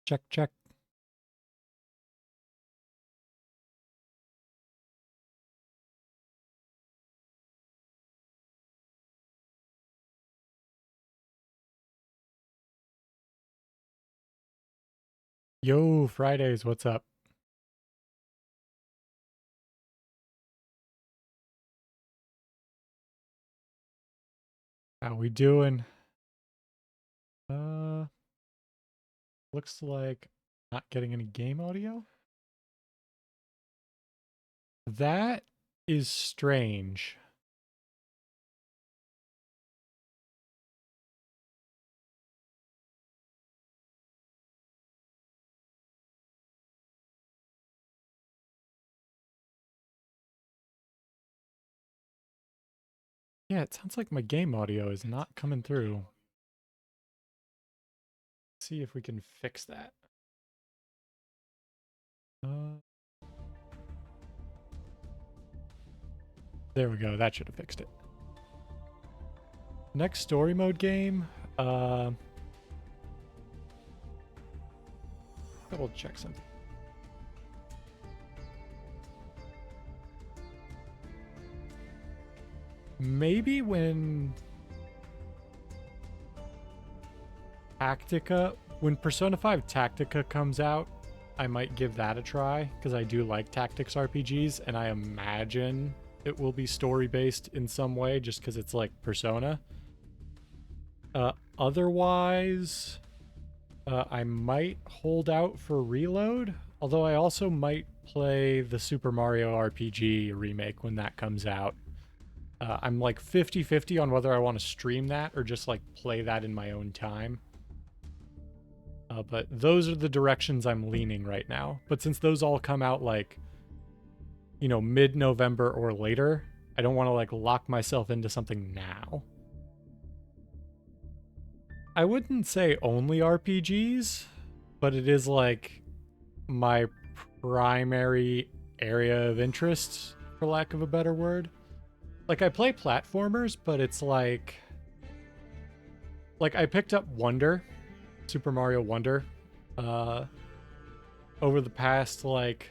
Check, check. Yo, Fridays, what's up? How we doing? Uh, looks like not getting any game audio. That is strange. Yeah, it sounds like my game audio is not coming through. Let's see if we can fix that. Uh, there we go. That should have fixed it. Next story mode game. Double check something. Maybe when when Persona 5 Tactica comes out, I might give that a try because I do like tactics RPGs and I imagine it will be story based in some way just because it's like Persona. Otherwise, I might hold out for Reload, although I also might play the Super Mario RPG remake when that comes out. I'm like 50-50 on whether I want to stream that or just like play that in my own time. But those are the directions I'm leaning right now. But since those all come out like, mid-November or later, I don't want to like lock myself into something now. I wouldn't say only RPGs, but it is like my primary area of interest, for lack of a better word. Like I play platformers, but it's like I picked up Wonder, Super Mario Wonder, uh over the past like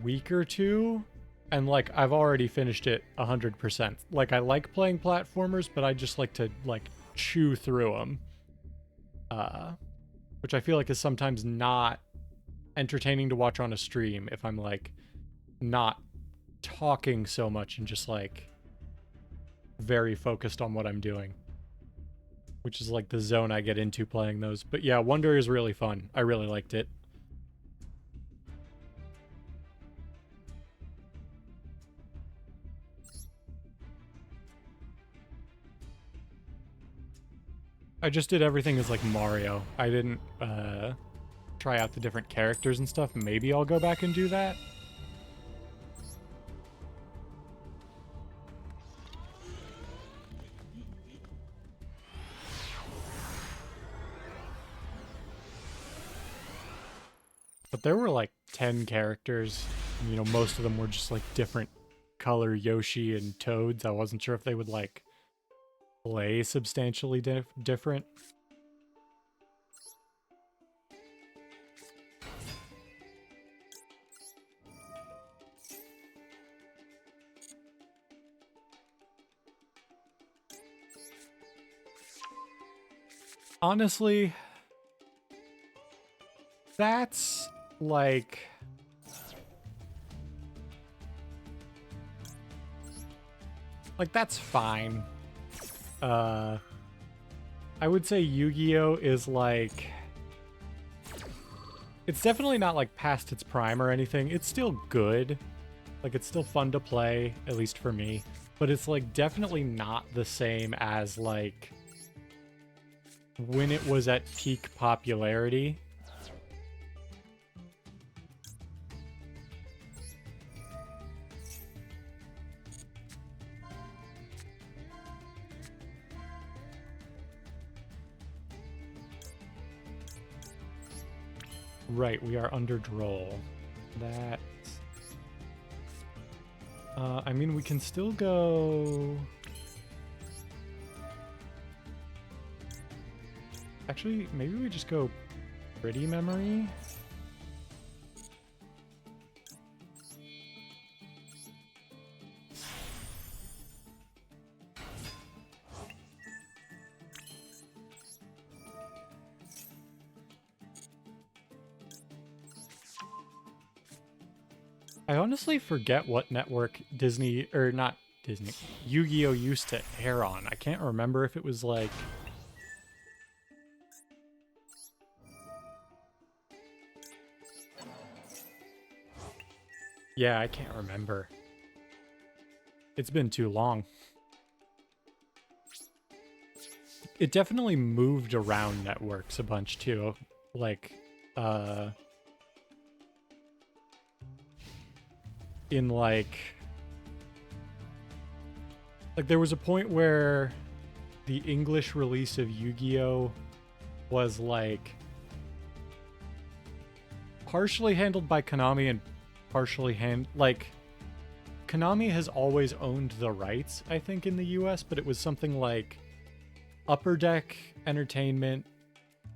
week or two, and like I've already finished it 100%. Like I like playing platformers, but I just like to like chew through them, which I feel like is sometimes not entertaining to watch on a stream if I'm like not talking so much and just like very focused on what I'm doing, which is like the zone I get into playing those. But yeah, Wonder is really fun. I really liked it. I just did everything as like Mario. I didn't try out the different characters and stuff. Maybe I'll go back and do that. But there were like 10 characters. And, most of them were just like different color Yoshi and Toads. I wasn't sure if they would like play substantially different. Honestly, that's like that's fine. I would say Yu-Gi-Oh is like, it's definitely not like past its prime or anything. It's still good. Like it's still fun to play, at least for me, but it's like definitely not the same as like when it was at peak popularity. Right, we are under Droll. That. I mean, we can still go. Actually, maybe we just go Pretty memory. I honestly forget what network Disney, or not Disney, Yu-Gi-Oh! Used to air on. I can't remember if it was like... Yeah, I can't remember. It's been too long. It definitely moved around networks a bunch too. Like, in like there was a point where the English release of Yu-Gi-Oh! Was like partially handled by Konami and partially Konami has always owned the rights, I think, in the US, but it was something like Upper Deck Entertainment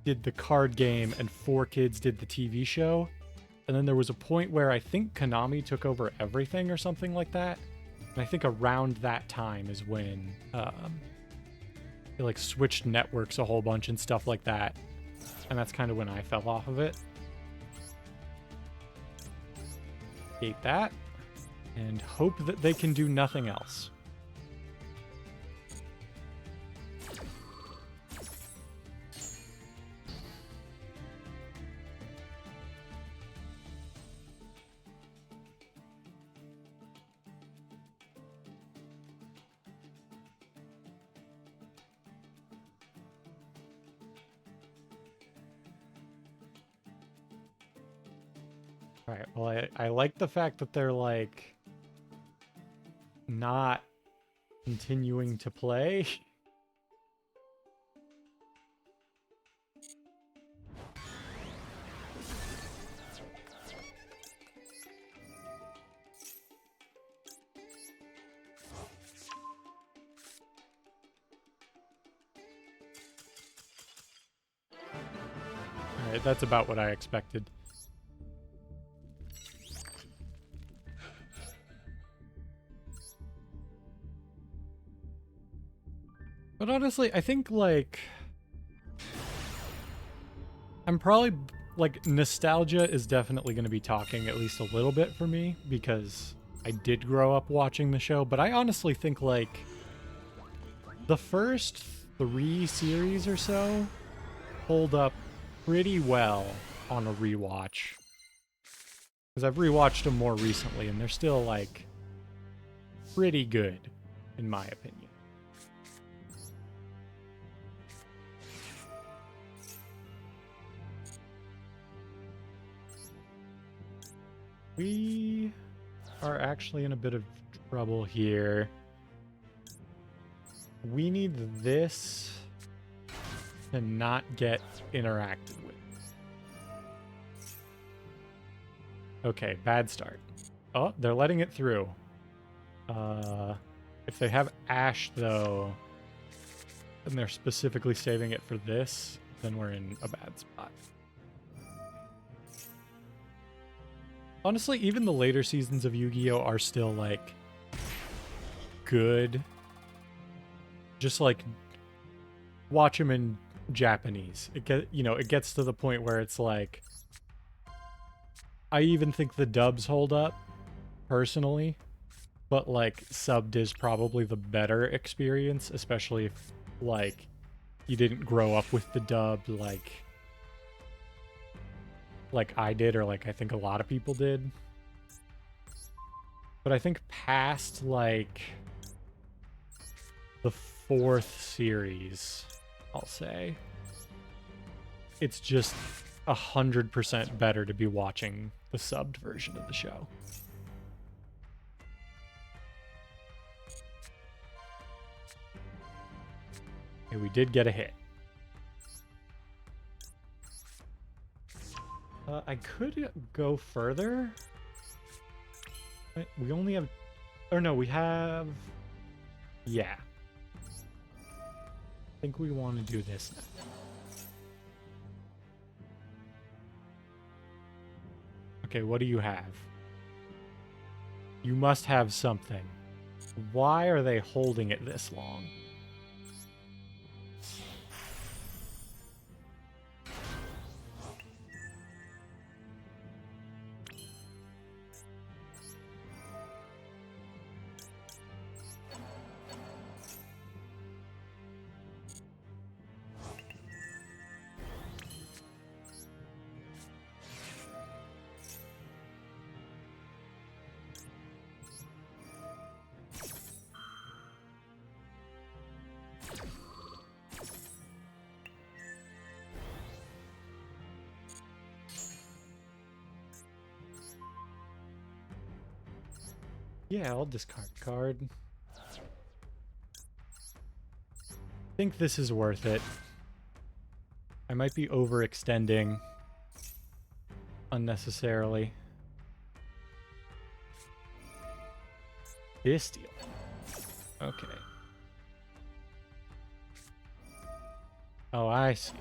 did the card game and 4Kids did the TV show. And then there was a point where I think Konami took over everything or something like that. And I think around that time is when they like switched networks a whole bunch and stuff like that. And that's kind of when I fell off of it. Hate that. And hope that they can do nothing else. Alright, well, I like the fact that they're, like, not continuing to play. Alright, that's about what I expected. But honestly, I think, like, I'm probably, like, nostalgia is definitely going to be talking at least a little bit for me, because I did grow up watching the show, but I honestly think, like, the first 3 series or so hold up pretty well on a rewatch. Because I've rewatched them more recently, and they're still, like, pretty good, in my opinion. We are actually in a bit of trouble here. We need this to not get interacted with. Okay, bad start. Oh, they're letting it through. If they have Ash, though, and they're specifically saving it for this, then we're in a bad spot. Honestly, even the later seasons of Yu-Gi-Oh! Are still, like, good. Just, like, watch them in Japanese. It gets to the point where it's, like, I even think the dubs hold up, personally. But, like, subbed is probably the better experience, especially if, like, you didn't grow up with the dub, like I did, or like I think a lot of people did. But I think past, like, the 4th series, I'll say, it's just 100% better to be watching the subbed version of the show. Okay, we did get a hit. I could go further. We only have... Or no, we have... Yeah. I think we want to do this now. Okay, what do you have? You must have something. Why are they holding it this long? Yeah, I'll discard a card. I think this is worth it. I might be overextending unnecessarily. Bestial. Okay. Oh, I see.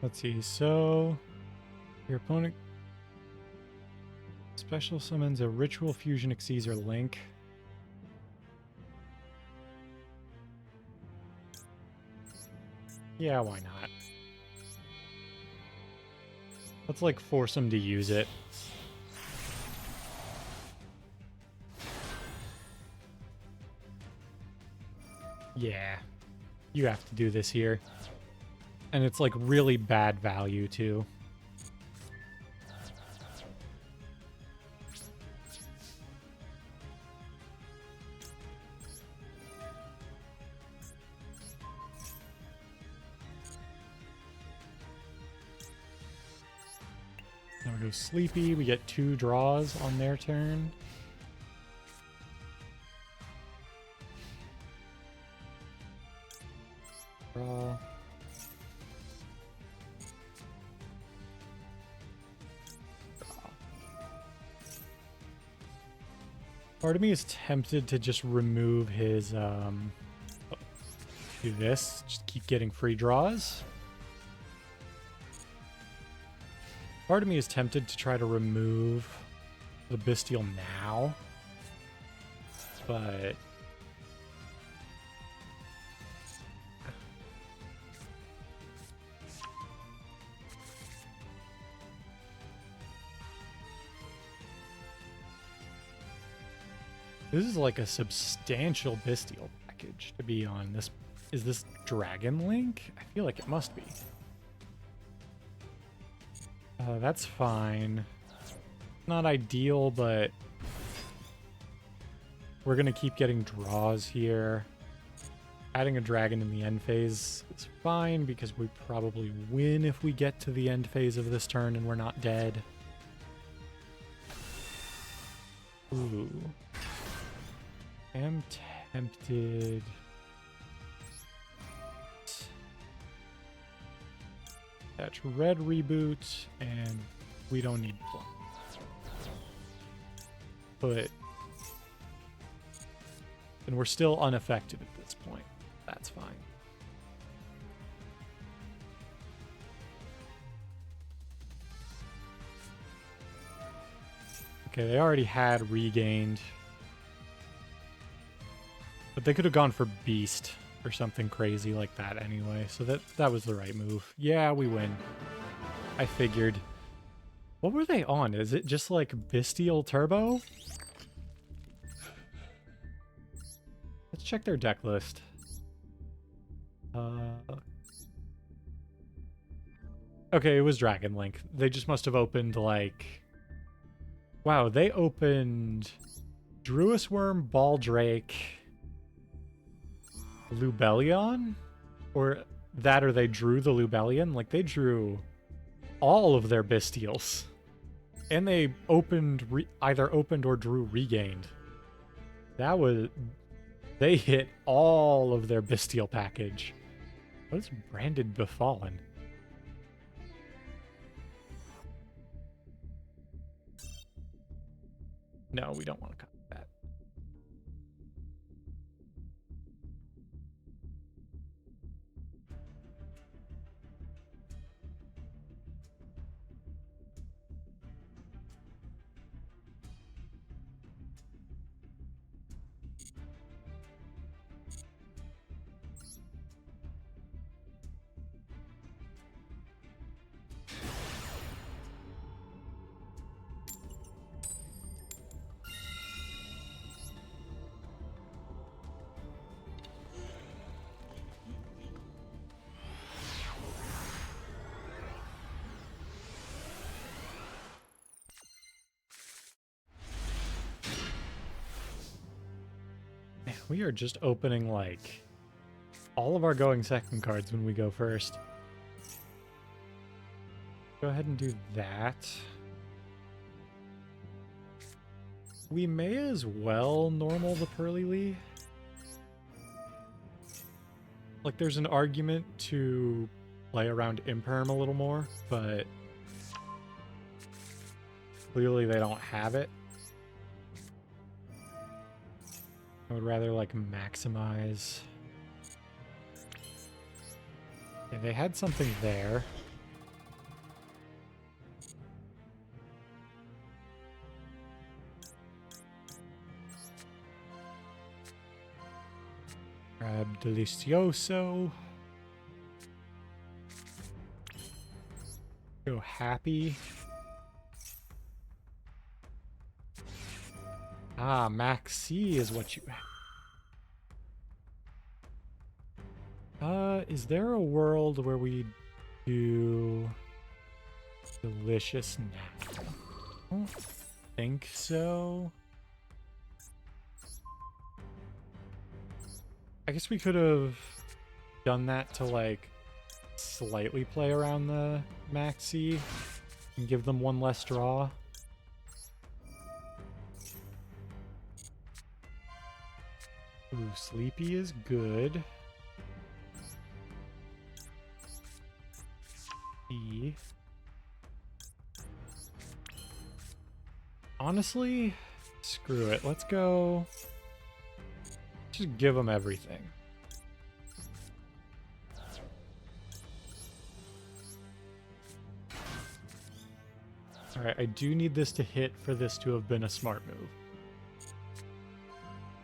Let's see, so your opponent special summons a Ritual Fusion Exezer Link. Yeah, why not? Let's like force him to use it. Yeah, you have to do this here. And it's like really bad value too. Now we go Sleepy. We get 2 draws on their turn. Draw. Part of me is tempted to just remove his, do this, just keep getting free draws. Part of me is tempted to try to remove the Bestial now, but this is like a substantial Bestial package to be on. This is this Dragon Link? I feel like it must be. That's fine. Not ideal, but we're gonna keep getting draws here. Adding a dragon in the end phase is fine because we probably win if we get to the end phase of this turn and we're not dead. Ooh. I am tempted. That's red reboot, and we don't need plum. But and we're still unaffected at this point. That's fine. Okay, they already had regained. But they could have gone for Beast or something crazy like that anyway. So that was the right move. Yeah, we win. I figured. What were they on? Is it just like Bestial Turbo? Let's check their deck list. Okay, it was Dragon Link. They just must have opened like... Wow, they opened Druis Worm, Baldrake, Lubellion? Or that, or they drew the Lubellion? Like, they drew all of their Bystials. And they either opened or drew Regained. That was... They hit all of their Bystial package. What is Branded Befallen? No, we don't want to cut that. Man, we are just opening, like, all of our going second cards when we go first. Go ahead and do that. We may as well normal the Purrely. Like, there's an argument to play around Imperm a little more, but clearly they don't have it. I would rather, like, maximize. Yeah, they had something there. Grab Delicioso. Go Happy. Ah, Maxi is what you... Is there a world where we do Delicious Nap? I don't think so. I guess we could have done that to, like, slightly play around the Maxi and give them one less draw. Ooh, Sleepy is good. E. Honestly, screw it. Let's go... Just give them everything. Alright, I do need this to hit for this to have been a smart move.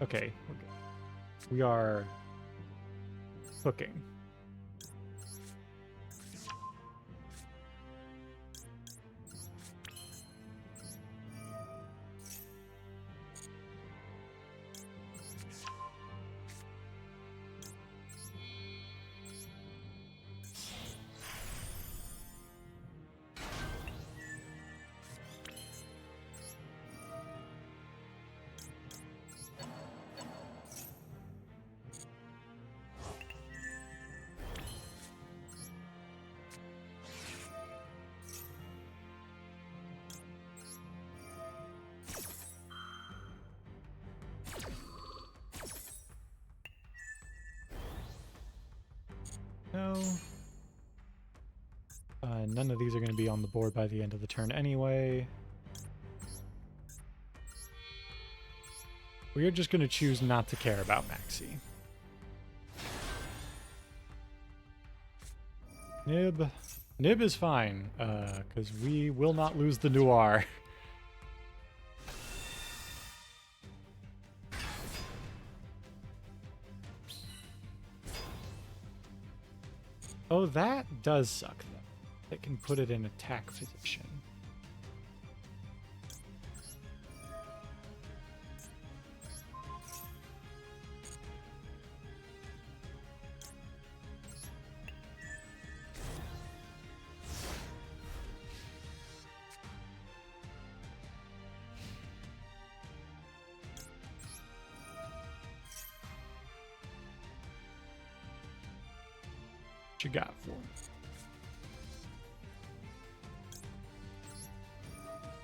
Okay, we're good. We are cooking. No. None of these are going to be on the board by the end of the turn anyway. We are just going to choose not to care about Maxi. Nib. Nib is fine, because we will not lose the Noir. Oh, that does suck, though. It can put it in attack position. What you got for me?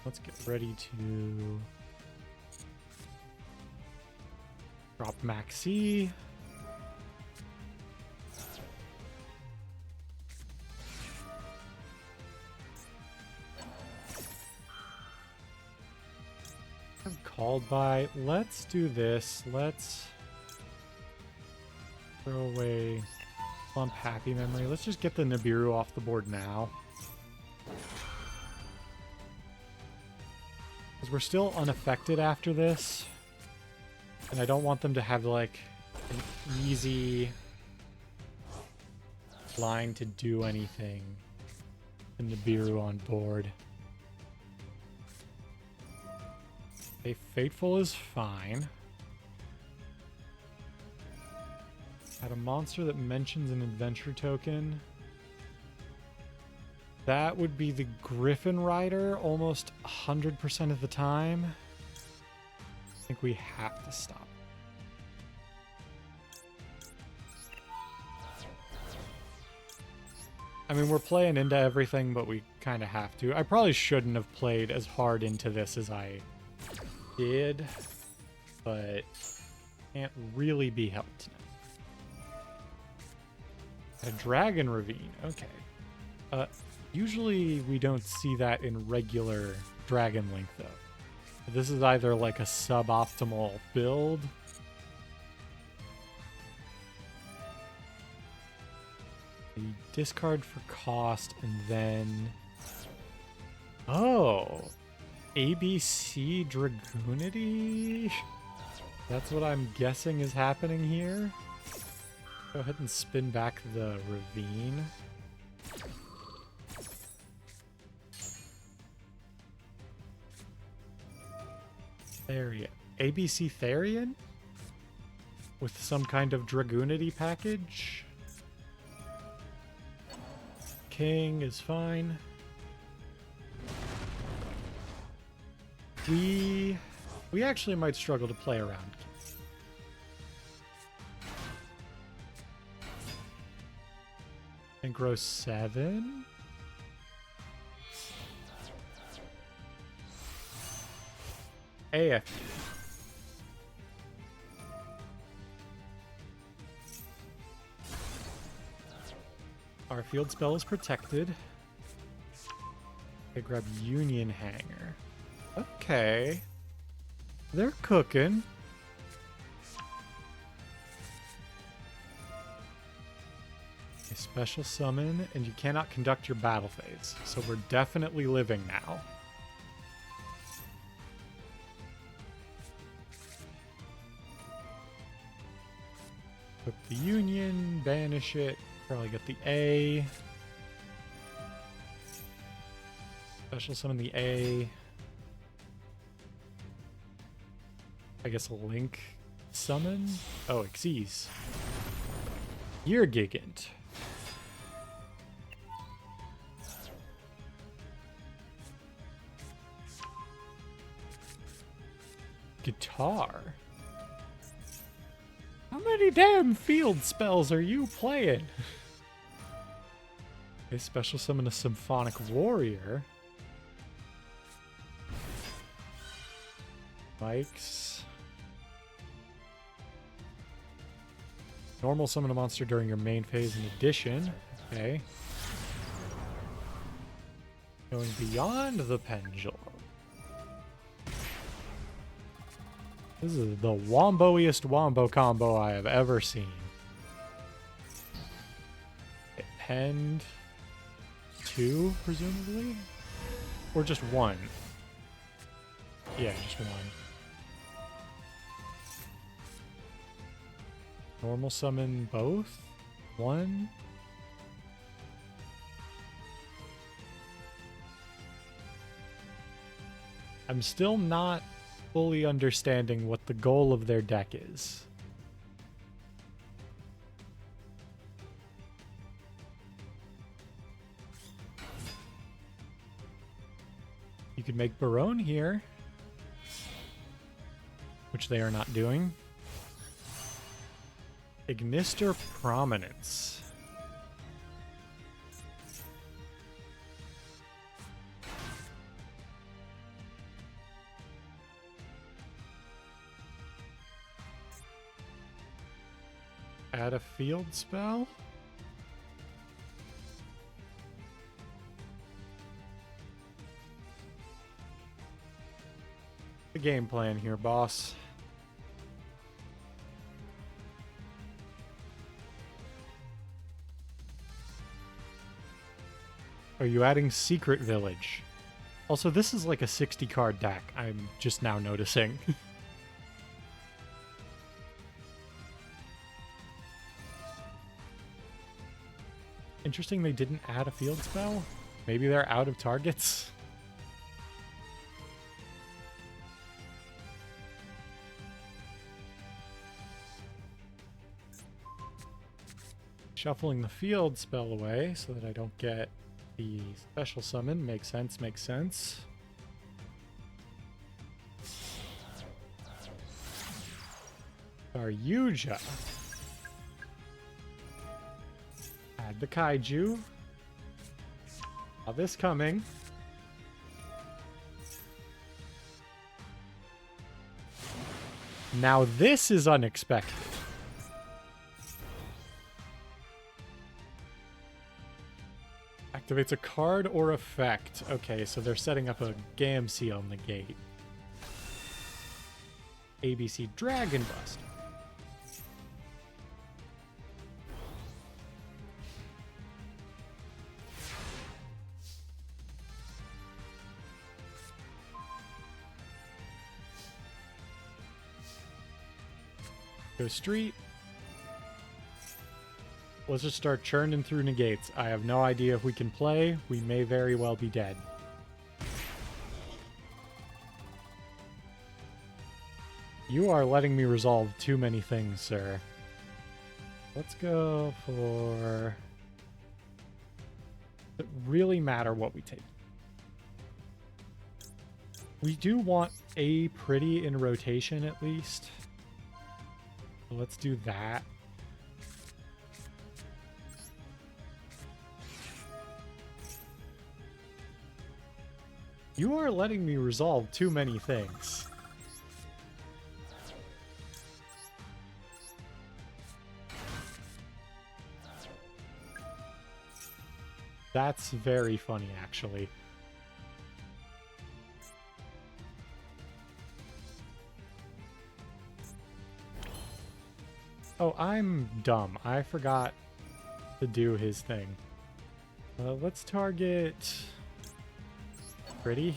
Let's get ready to drop Maxi. I'm called by. Let's do this. Let's throw away Plump Happy Memory. Let's just get the Nibiru off the board now. Because we're still unaffected after this. And I don't want them to have, like, an easy line to do anything. The Nibiru on board. A Fateful is fine. Add a monster that mentions an adventure token. That would be the Griffin Rider almost 100% of the time. I think we have to stop. I mean, we're playing into everything, but we kind of have to. I probably shouldn't have played as hard into this as I did, but can't really be helped now. A Dragon Ravine, okay. Usually we don't see that in regular Dragon Link, though. This is either like a suboptimal build. You discard for cost, and then... Oh! ABC Dragoonity? That's what I'm guessing is happening here. Go ahead and spin back the Ravine. Therian. ABC Therian? With some kind of Dragoonity package? King is fine. We actually might struggle to play around. And grow 7. AF. Our field spell is protected. I grab Union Hanger. Okay. They're cooking. A special summon, and you cannot conduct your battle phase. So we're definitely living now. Put the Union, banish it, probably get the A. Special summon the A. I guess a Link summon? Oh, Xyz. Year Gigant. Guitar. How many damn field spells are you playing? A special summon a Symphonic Warrior. Mike's. Normal summon a monster during your main phase in addition. Okay. Going beyond the pendulum. This is the womboiest wombo combo I have ever seen. It penned 2, presumably? Or just 1? Yeah, just 1. Normal summon both? 1? I'm still not fully understanding what the goal of their deck is. You could make Barone here, which they are not doing. Ignister Prominence. Add a field spell? The game plan here, boss. Are you adding Secret Village? Also, this is like a 60 card deck, I'm just now noticing. Interesting they didn't add a field spell? Maybe they're out of targets? Shuffling the field spell away so that I don't get the special summon. Makes sense, makes sense. Saryuja. Add the Kaiju. Saw this coming. Now this is unexpected. Activates a card or effect. Okay, so they're setting up a Gamsea on the gate. ABC Dragon Buster. Go street. Let's just start churning through negates. I have no idea if we can play. We may very well be dead. You are letting me resolve too many things, sir. Let's go for... Does it really matter what we take? We do want a pretty in rotation at least. So let's do that. You are letting me resolve too many things. That's very funny, actually. Oh, I'm dumb. I forgot to do his thing. Let's target... Pretty.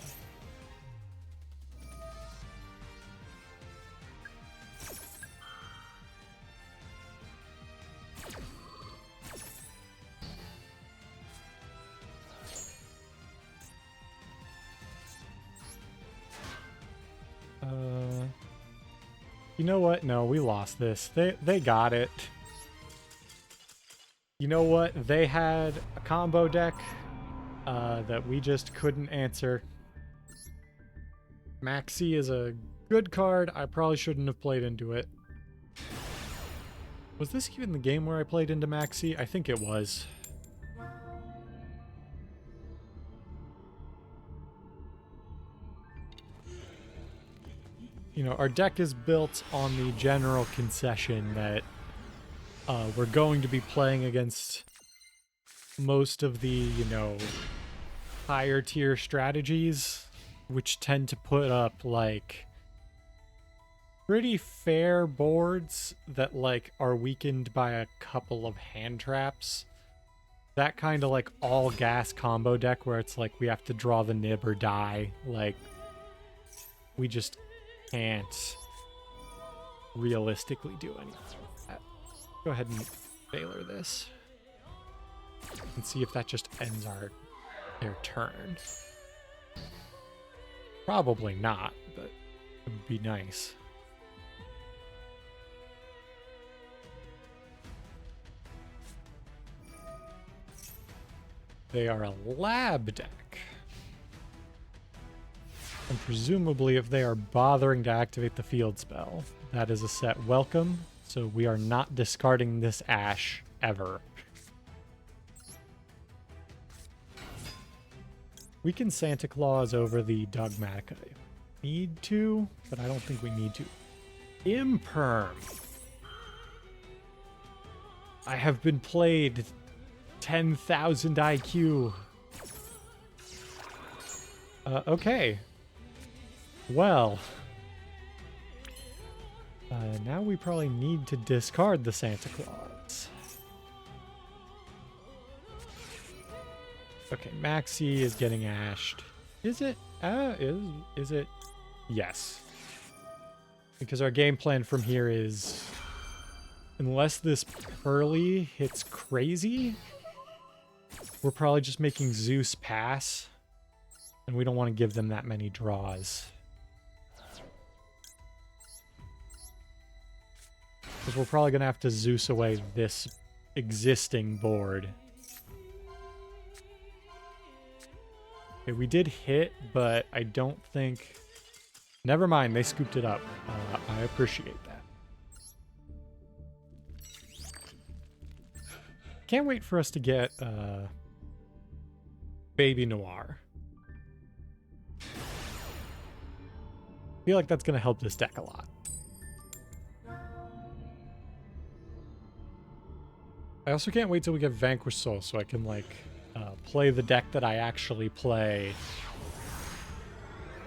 You know what? No, we lost this. They got it. You know what? They had a combo deck that we just couldn't answer. Maxi is a good card. I probably shouldn't have played into it. Was this even the game where I played into Maxi? I think it was. You know, our deck is built on the general concession that we're going to be playing against most of the, you know, higher tier strategies, which tend to put up, like, pretty fair boards that, like, are weakened by a couple of hand traps. That kind of, like, all-gas combo deck where it's like we have to draw the nib or die. Like, we just can't realistically do anything like that. Go ahead and Baylor this. And see if that just ends their turn. Probably not, but it would be nice. They are a lab deck. And presumably if they are bothering to activate the field spell, that is a set welcome, so we are not discarding this Ash ever. We can Santa Claus over the Dogmatica if we need to, but I don't think we need to. Imperm. I have been played 10,000 IQ. Okay. Well. Now we probably need to discard the Santa Claus. Okay, Maxi is getting ashed. Is it? Is it? Yes. Because our game plan from here is, unless this Pearly hits crazy, we're probably just making Zeus pass, and we don't want to give them that many draws. Because we're probably going to have to Zeus away this existing board. Okay, we did hit, but I don't think... Never mind, they scooped it up. I appreciate that. Can't wait for us to get Baby Noir. I feel like that's going to help this deck a lot. I also can't wait till we get Vanquish Soul so I can, like, play the deck that I actually play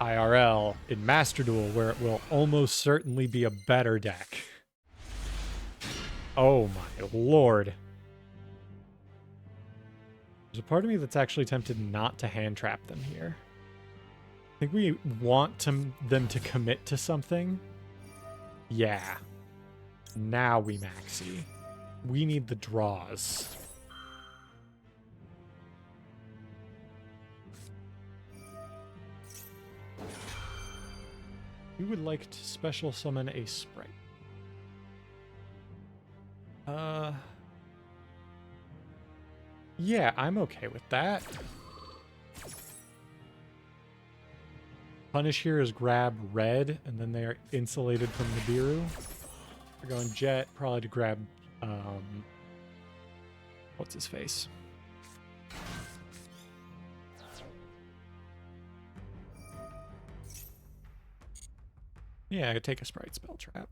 IRL in Master Duel, where it will almost certainly be a better deck. Oh my lord. There's a part of me that's actually tempted not to hand trap them here. I think we want them to commit to something. Yeah. Now we maxi. We need the draws. We would like to special summon a Sprite. Yeah, I'm okay with that. Punish here is grab red, and then they are insulated from Nibiru. We're going Jet, probably to grab, what's his face? Yeah, I could take a Sprite Spell Trap.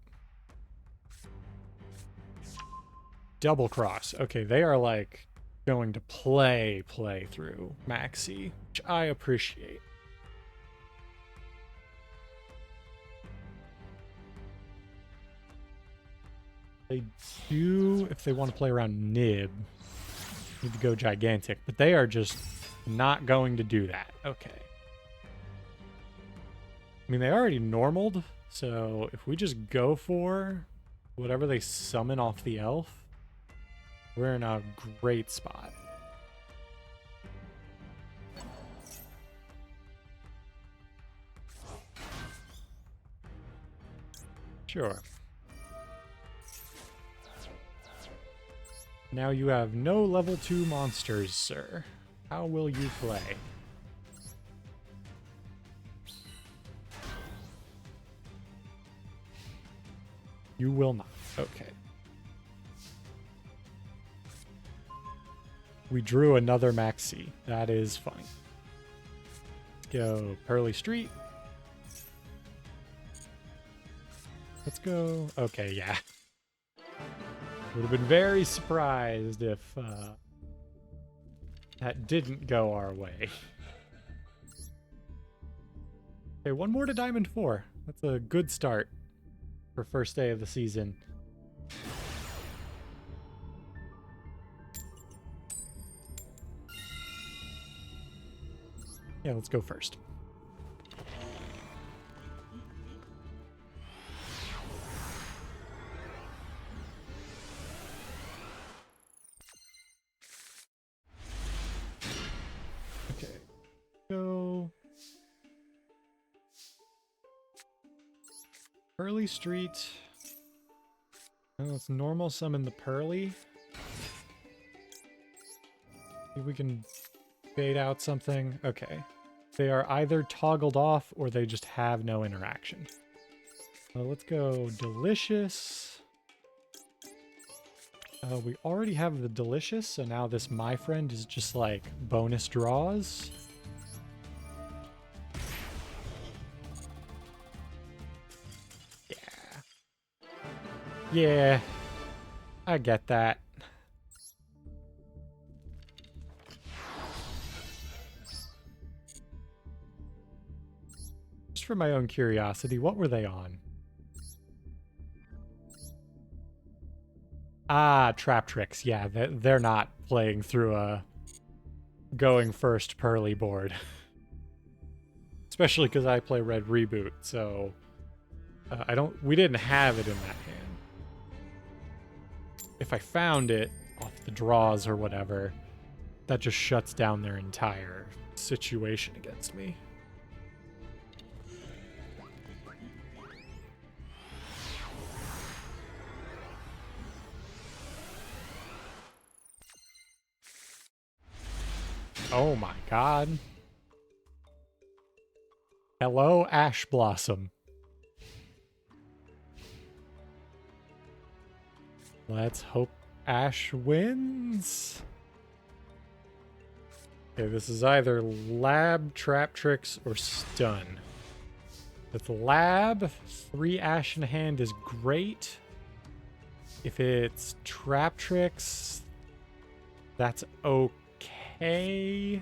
Double Cross. Okay, they are like going to play through Maxi, which I appreciate. They do, if they want to play around Nib, need to go Gigantic, but they are just not going to do that. Okay. I mean, they already normaled, so if we just go for whatever they summon off the elf, we're in a great spot. Sure. Now you have no level 2 monsters, sir. How will you play? You will not. Okay. We drew another Maxi. That is funny. Let's go Pearly Street. Let's go... Okay, yeah. Would have been very surprised if that didn't go our way. Okay, one more to Diamond 4. That's a good start for first day of the season. Yeah, let's go first. Okay. Go. Pearly Street. Oh, let's normal summon the Pearly. See if we can bait out something. Okay. They are either toggled off or they just have no interaction. Let's go Delicious. We already have the Delicious, so now this My Friend is just like bonus draws. Yeah. Yeah. I get that. for my own curiosity, what were they on? Ah, Trap Tricks. Yeah, they're not playing through a going first Pearly board. Especially because I play Red Reboot, so we didn't have it in that hand. If I found it off the draws or whatever, that just shuts down their entire situation against me. Oh my god. Hello, Ash Blossom. Let's hope Ash wins. Okay, this is either Lab, Trap Tricks, or Stun. With Lab, 3 Ash in hand is great. If it's Trap Tricks, that's okay.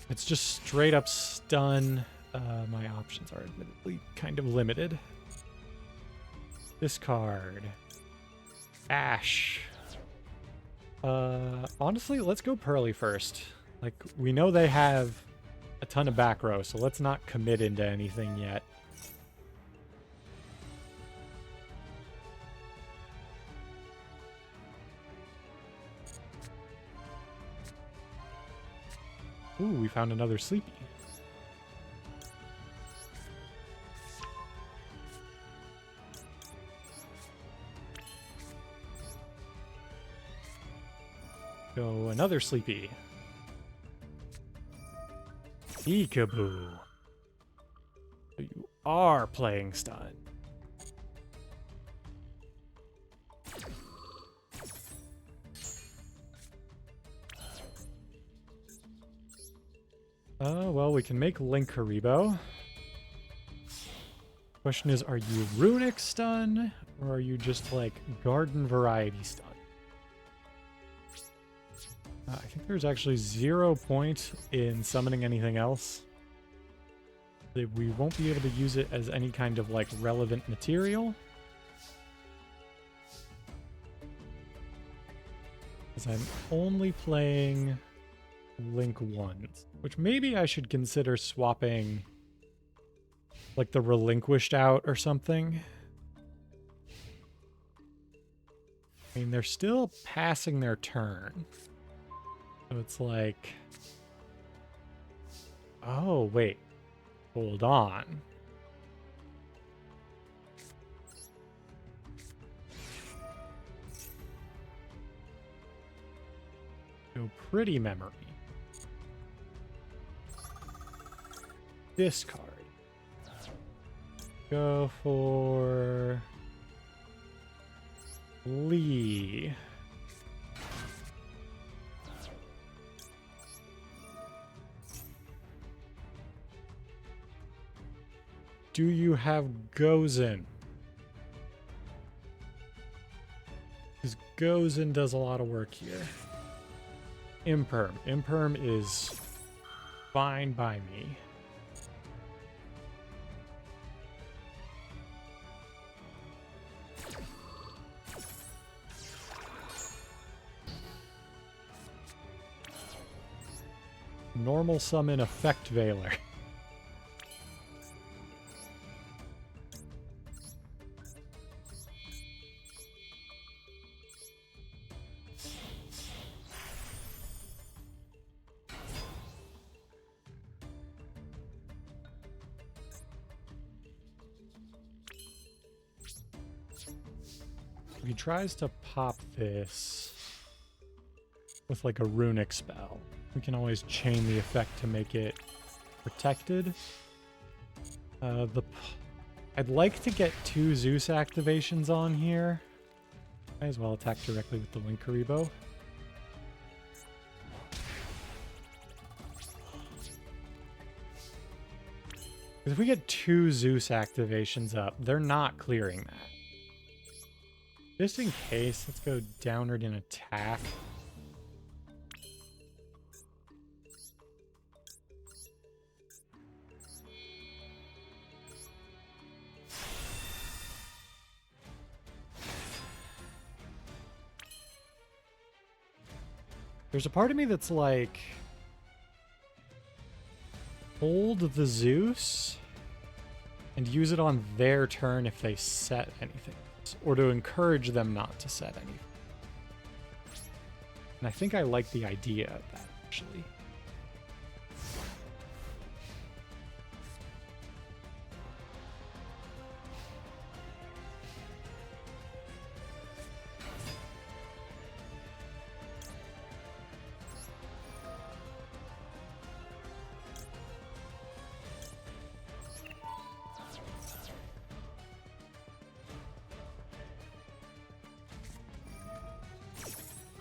It's just straight up Stun. My options are admittedly kind of limited. Discard. Ash. Honestly, let's go Pearly first. Like, we know they have a ton of back row, so let's not commit into anything yet. Ooh, we found another Sleepy. Go another Sleepy. Peekaboo. So you are playing Stun. Well, we can make Linkuriboh. Question is, are you Runic Stun, or are you just like Garden Variety Stun? I think there's actually 0 point in summoning anything else. We won't be able to use it as any kind of like relevant material. Because I'm only playing Link 1s, which maybe I should consider swapping like the Relinquished out or something. I mean, they're still passing their turn. So it's like, oh, wait, hold on. Go Pretty Memory. Discard. Go for Lee. Do you have Gozen? Because Gozen does a lot of work here. Imperm. Imperm is fine by me. Normal summon Effect Veiler. If he tries to pop this with like a runic spell, we can always chain the effect to make it protected. I'd like to get 2 Zeus activations on here. Might as well attack directly with the Linkuriboh. If we get 2 Zeus activations up, they're not clearing that. Just in case, let's go downward in attack. There's a part of me that's like, hold the Zeus and use it on their turn if they set anything, or to encourage them not to set anything. And I think I like the idea of that, actually.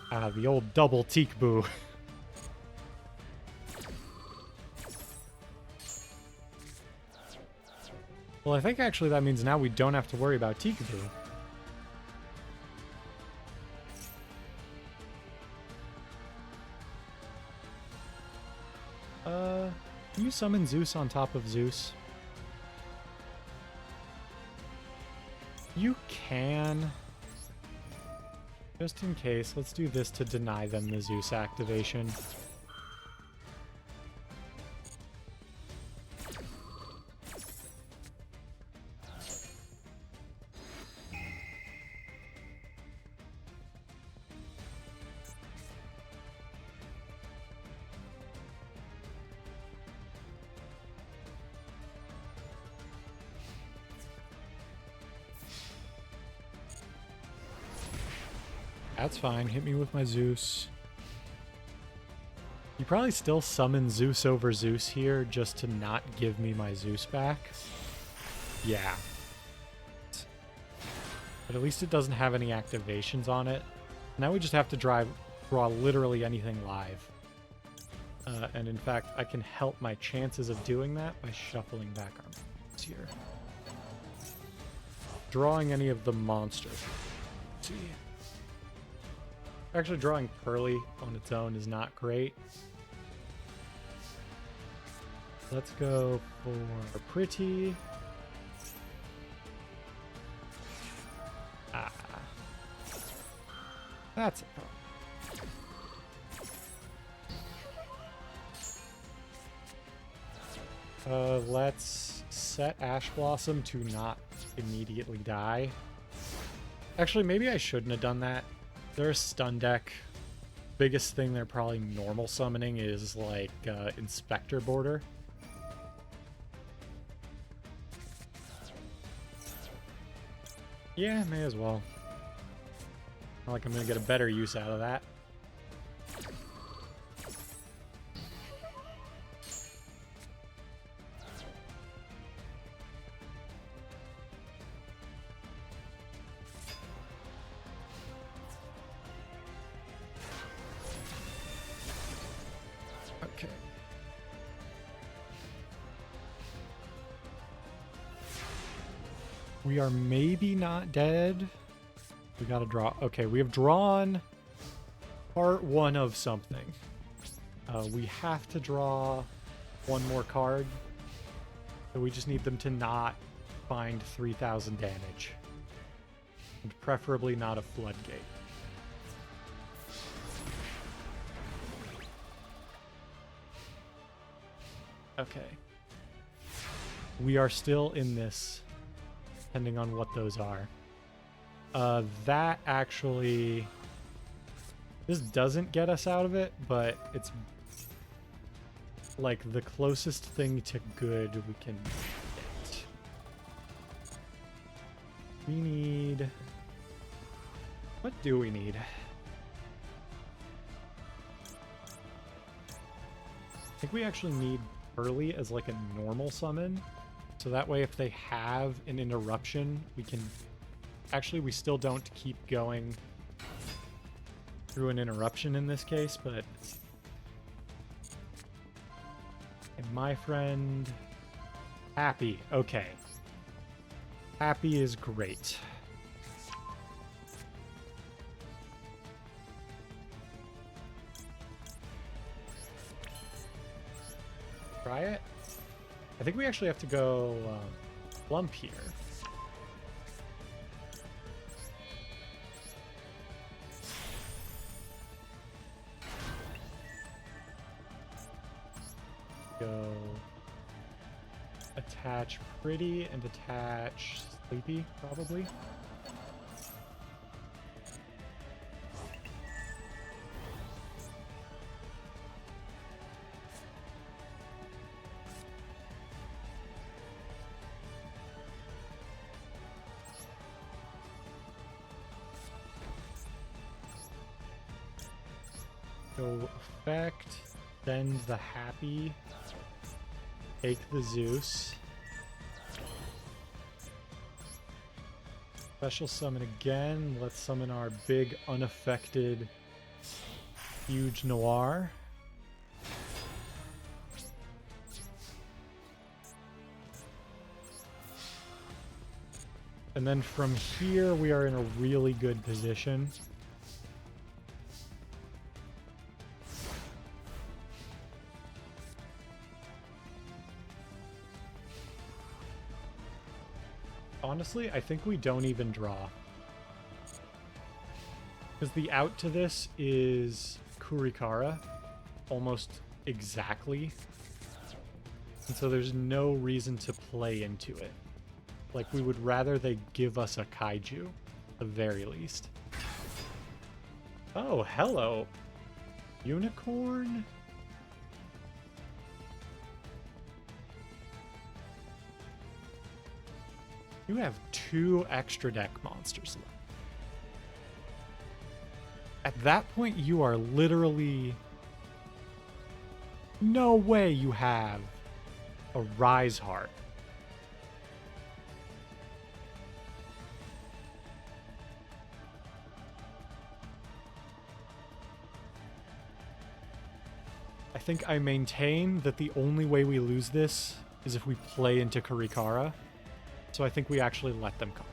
Ah, the old double teak boo. Well, I think actually that means now we don't have to worry about Teekaboo. Can you summon Zeus on top of Zeus? You can. Just in case, let's do this to deny them the Zeus activation. That's fine. Hit me with my Zeus. You probably still summon Zeus over Zeus here just to not give me my Zeus back. Yeah. But at least it doesn't have any activations on it. Now we just have to draw literally anything live. And in fact, I can help my chances of doing that by shuffling back our monsters here. Drawing any of the monsters. Let's see. Actually, drawing Pearly on its own is not great. Let's go for Pretty. Ah. That's a problem. Let's set Ash Blossom to not immediately die. Actually, maybe I shouldn't have done that. They're a stun deck. Biggest thing they're probably normal summoning is like Inspector Border. Yeah, may as well. Not like I'm gonna get a better use out of that. Okay. We are maybe not dead. We gotta draw. Okay, we have drawn part one of something. We have to draw one more card. So we just need them to not find 3,000 damage. And preferably not a floodgate. Okay. We are still in this, depending on what those are. That actually... This doesn't get us out of it, but it's like the closest thing to good we can get. We need... What do we need? I think we actually need Early as like a normal summon. So that way if they have an interruption, we can... Actually, we still don't keep going through an interruption in this case, but... And my friend... Happy. Okay. Happy is great. Try it? I think we actually have to go Lump here. Go attach Pretty and attach Sleepy, probably. Go effect, send the Happy, take the Zeus. Special summon again. Let's summon our big unaffected huge Noir. And then from here we are in a really good position. Honestly, I think we don't even draw. Because the out to this is Kurikara, almost exactly. And so there's no reason to play into it. Like, we would rather they give us a Kaiju, at the very least. Oh, hello. Unicorn? You have 2 extra deck monsters left. At that point, you are literally... No way you have a Rise Heart. I think I maintain that the only way we lose this is if we play into Kurikara. So I think we actually let them come.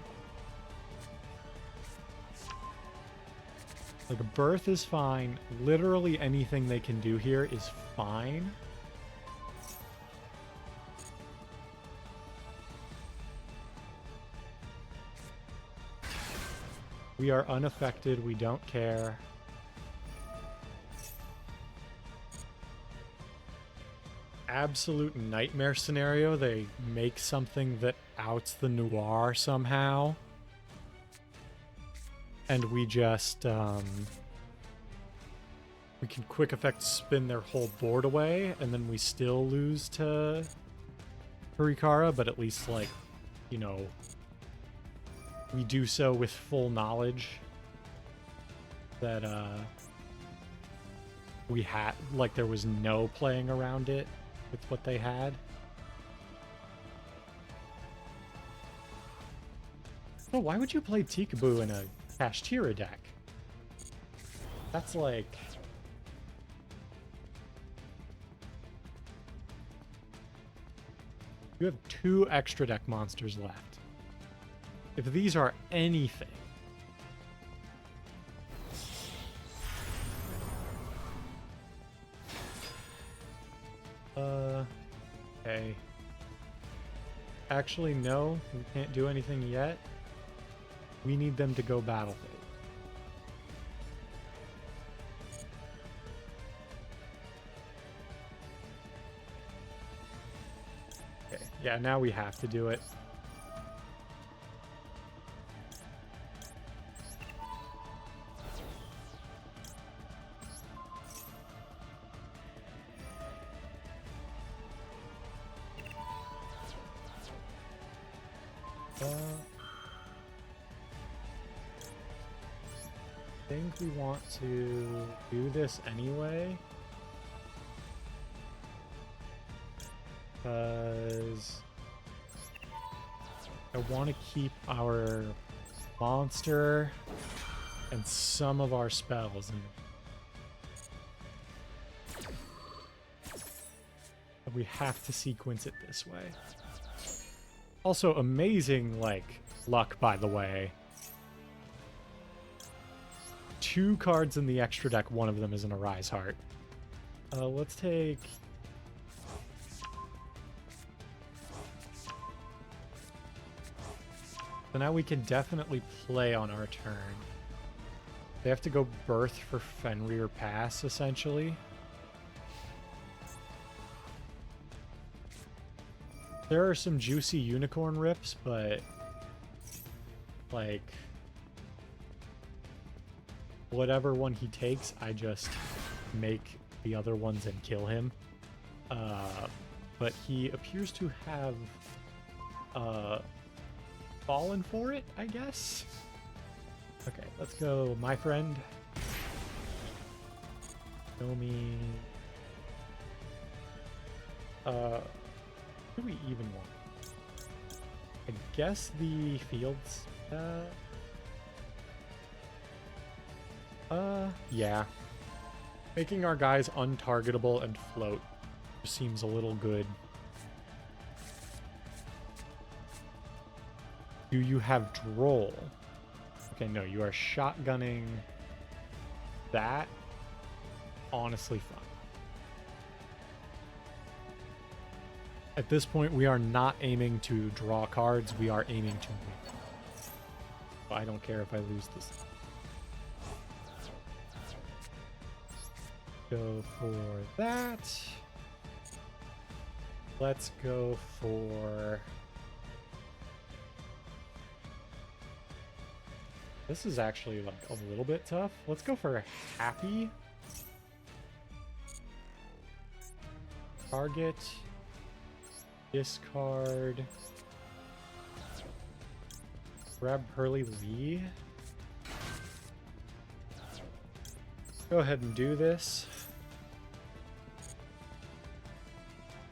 Like, Birth is fine. Literally anything they can do here is fine. We are unaffected. We don't care. Absolute nightmare scenario. They make something that outs the Noir somehow. And we just, we can quick effect spin their whole board away, and then we still lose to Kurikara, but at least, like, you know, we do so with full knowledge that, we had, like, there was no playing around it with what they had. Oh, why would you play Tikaboo in a Kashtira deck? That's like... You have 2 extra deck monsters left. If these are anything... Okay. Actually, no. We can't do anything yet. We need them to go Battle Fate. Okay, yeah, now we have to do it. I think we want to do this anyway. Because I want to keep our monster and some of our spells. And we have to sequence it this way. Also, amazing, like, luck, by the way. 2 cards in the extra deck, one of them is an Arise Heart. Let's take... So now we can definitely play on our turn. They have to go Birth for Fenrir Pass, essentially. There are some juicy unicorn rips, but like whatever one he takes, I just make the other ones and kill him. But he appears to have fallen for it, I guess. Okay, let's go, my friend. Show me. What do we even want? I guess the fields. Yeah. Making our guys untargetable and float just seems a little good. Do you have Droll? Okay, no, you are shotgunning that. Honestly fine. At this point, we are not aiming to draw cards. We are aiming to win. I don't care if I lose this. Go for that. Let's go for... This is actually like a little bit tough. Let's go for Happy. Target. Discard. Grab Hurley Lee. Go ahead and do this.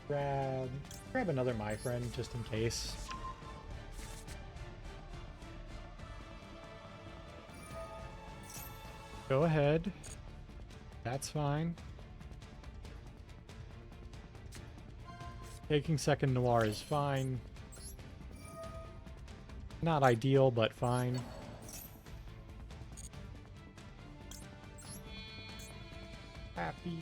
Grab another My Friend just in case. Go ahead. That's fine. Taking second Noir is fine. Not ideal, but fine. Happy.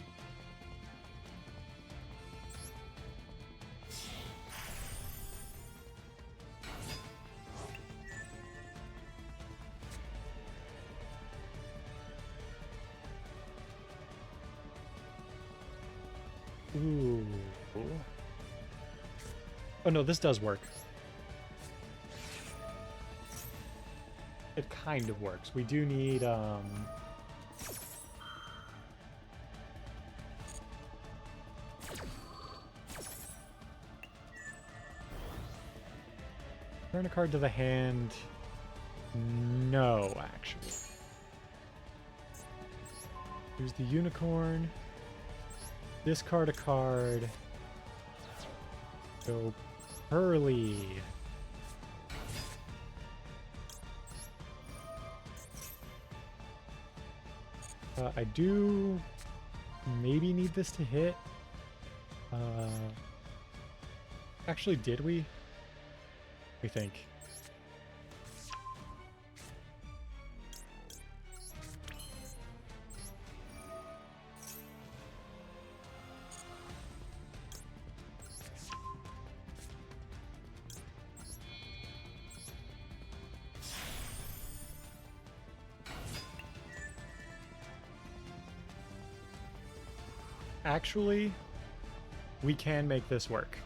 Ooh. Oh no, this does work. It kind of works. We do need turn a card to the hand. No, actually. Here's the unicorn. Discard a card. Go Hurley. I do maybe need this to hit. Actually, did we? We think. Actually, we can make this work.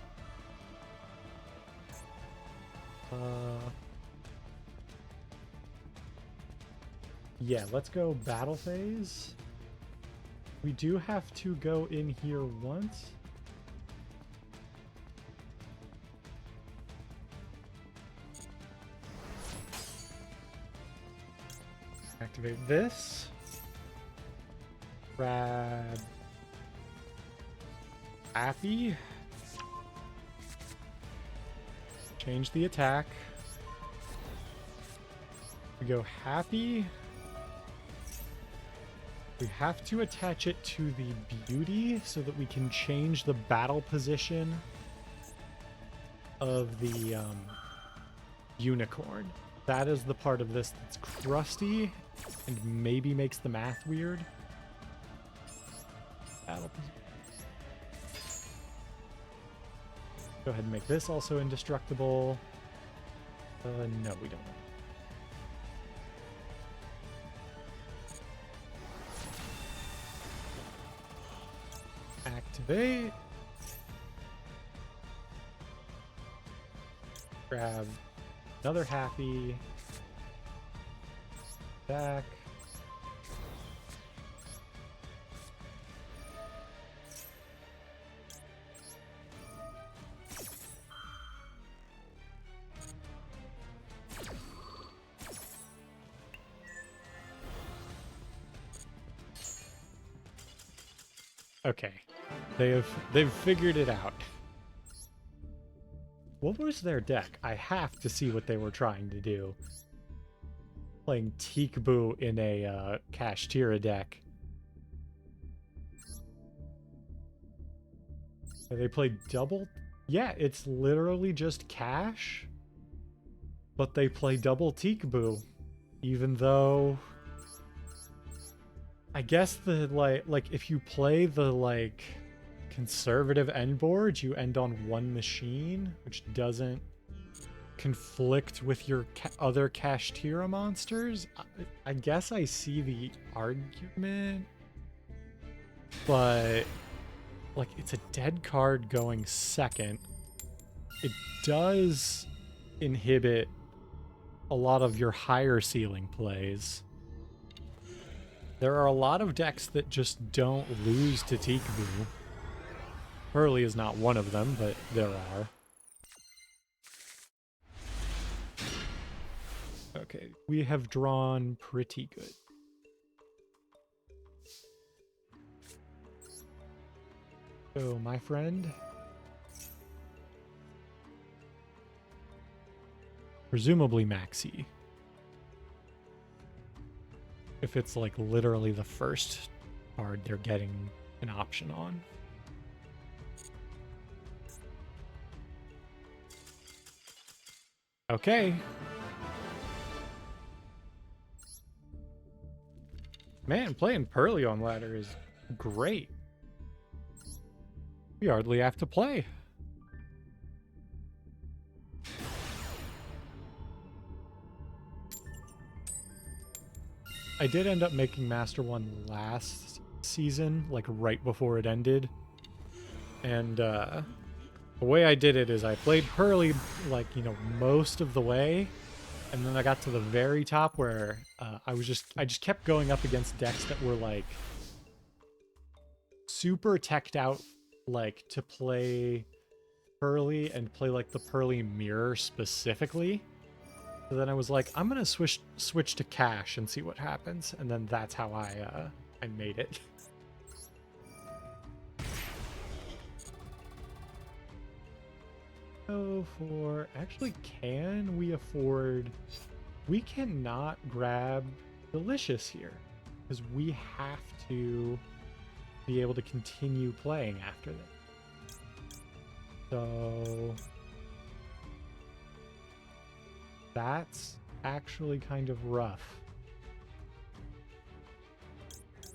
Yeah, let's go battle phase. We do have to go in here once. Activate this. Grab Affy. Change the attack. We go Happy. We have to attach it to the beauty so that we can change the battle position of the unicorn. That is the part of this that's crusty and maybe makes the math weird. Battle position. Go ahead and make this also indestructible. No, we don't. Activate. Grab another happy. Back. Okay. They've figured it out. What was their deck? I have to see what they were trying to do. Playing Teekboo in a Kashtira deck. They played double? Yeah, it's literally just Cash. But they play double Teekboo. Even though... I guess the, like if you play the, like, conservative end board, you end on one machine, which doesn't conflict with your other Kashtira monsters. I guess I see the argument, but like it's a dead card going second. It does inhibit a lot of your higher ceiling plays. There are a lot of decks that just don't lose to Teekboo. Hurley is not one of them, but there are. Okay, we have drawn pretty good. So, my friend. Presumably Maxi. If it's like literally the first card they're getting an option on. Okay. Man, playing Pearly on ladder is great. We hardly have to play. I did end up making Master 1 last season, like right before it ended. And the way I did it is I played Pearly, like, you know, most of the way. And then I got to the very top where I just kept going up against decks that were like super teched out, like to play Pearly and play like the Pearly mirror specifically. So then I was like, I'm gonna switch to Cash and see what happens, and then that's how I made it. So for actually, can we afford? We cannot grab Delicious here because we have to be able to continue playing after this. So that's actually kind of rough.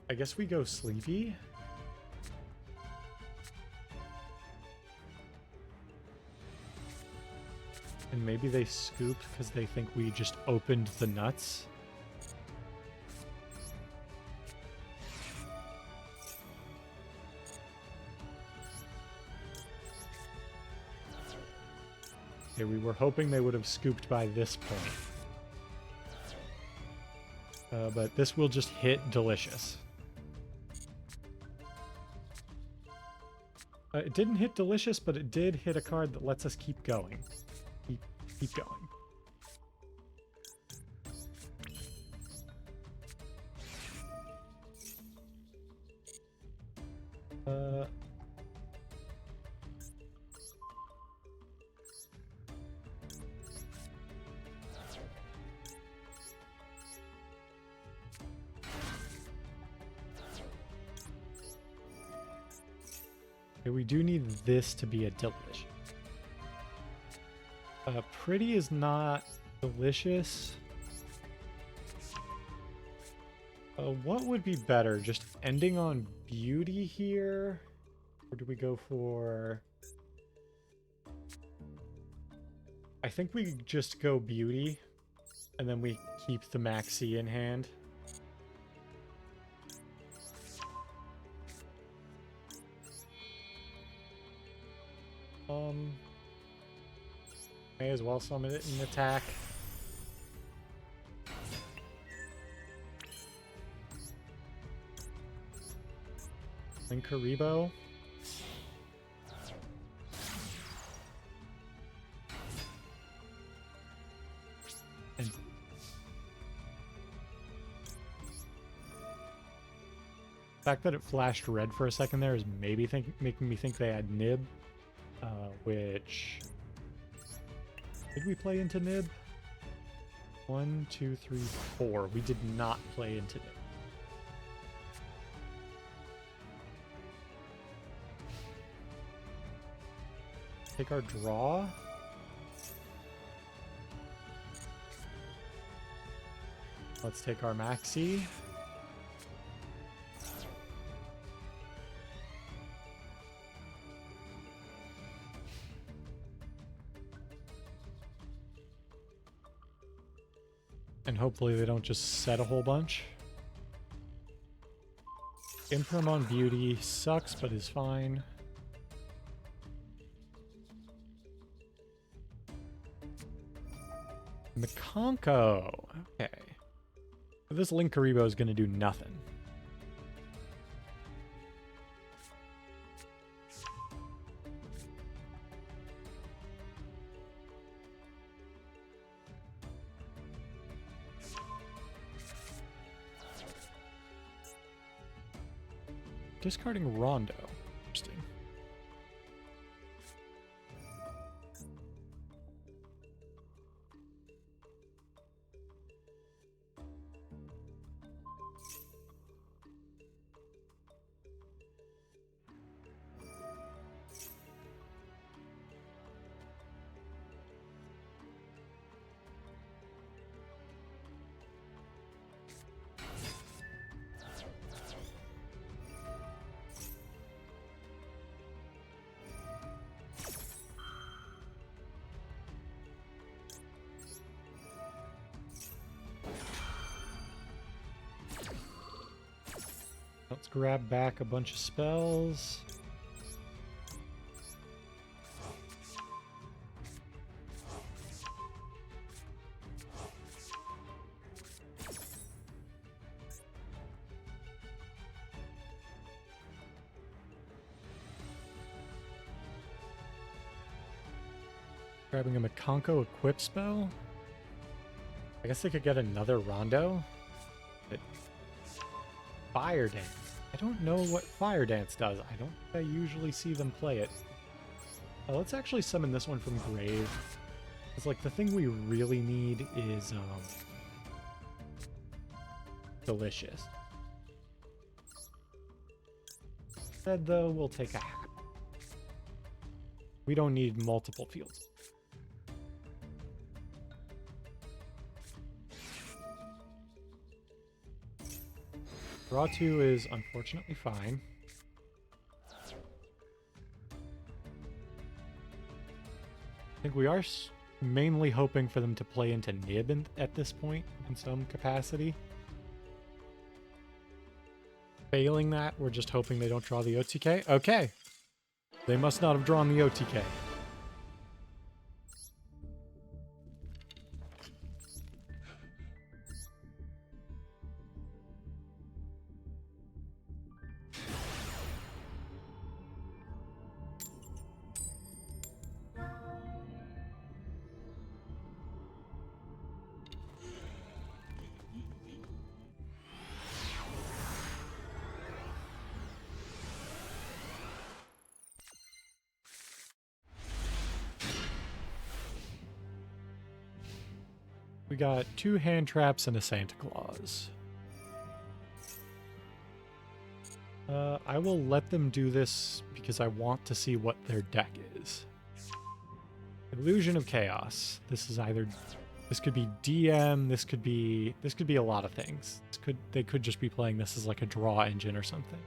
I guess we go Sleepy. And maybe they scoop because they think we just opened the nuts. Okay, we were hoping they would have scooped by this point. But this will just hit Delicious. It didn't hit Delicious, but it did hit a card that lets us keep going. Keep going. Okay, we do need this to be a Delicious. Pretty is not Delicious. What would be better? Just ending on Beauty here? Or do we go for... I think we just go Beauty, and then we keep the Maxi in hand. May as well summon it in attack. Linkuriboh. And the fact that it flashed red for a second there is maybe making me think they had Nib, which... Did we play into Nib? 1, 2, 3, 4. We did not play into Nib. Take our draw. Let's take our Maxi. And hopefully they don't just set a whole bunch. Imperm on Beauty sucks, but is fine. Mikanko. Okay. This Linkuriboh is going to do nothing. Discarding Rondo. Interesting. Let's grab back a bunch of spells. Grabbing a Mikanko equip spell. I guess they could get another Rondo. But Fire Dance. I don't know what Fire Dance does. I don't think I usually see them play it. Let's actually summon this one from Grave. It's like the thing we really need is Delicious. Instead though, we'll take a hat. We don't need multiple fields. Draw 2 is unfortunately fine. I think we are mainly hoping for them to play into Nib at this point in some capacity. Failing that, we're just hoping they don't draw the OTK. Okay. They must not have drawn the OTK. We got 2 hand traps and a Santa Claus. I will let them do this because I want to see what their deck is. Illusion of Chaos. This is either... This could be DM, this could be a lot of things. They could just be playing this as like a draw engine or something.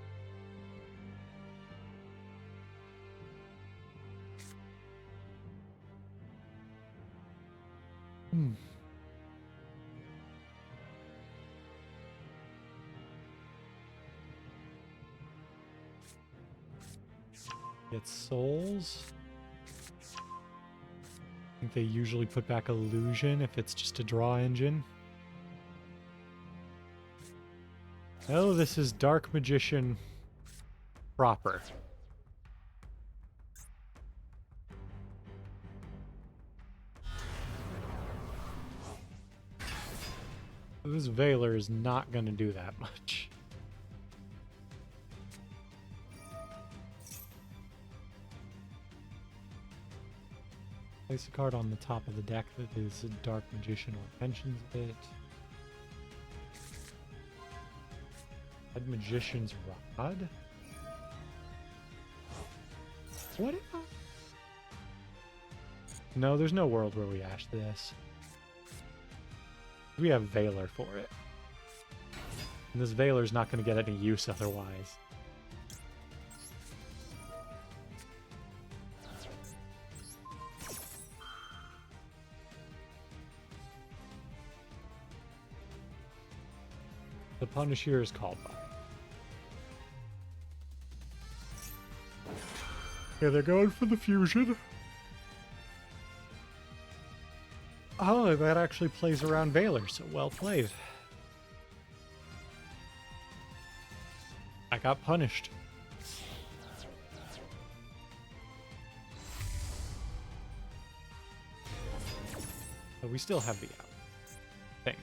Get souls. think they usually put back Illusion if it's just a draw engine. Oh, this is Dark Magician proper. This Veiler is not going to do that much. Place a card on the top of the deck that is a Dark Magician or mentions it. Red Magician's Rod? What if I... No, there's no world where we ash this. We have Veiler for it. And this Veiler's not going to get any use otherwise. The Punisher is called by. Yeah, they're going for the fusion. Oh, that actually plays around Veiler, so well played. I got punished. But we still have the out, I think.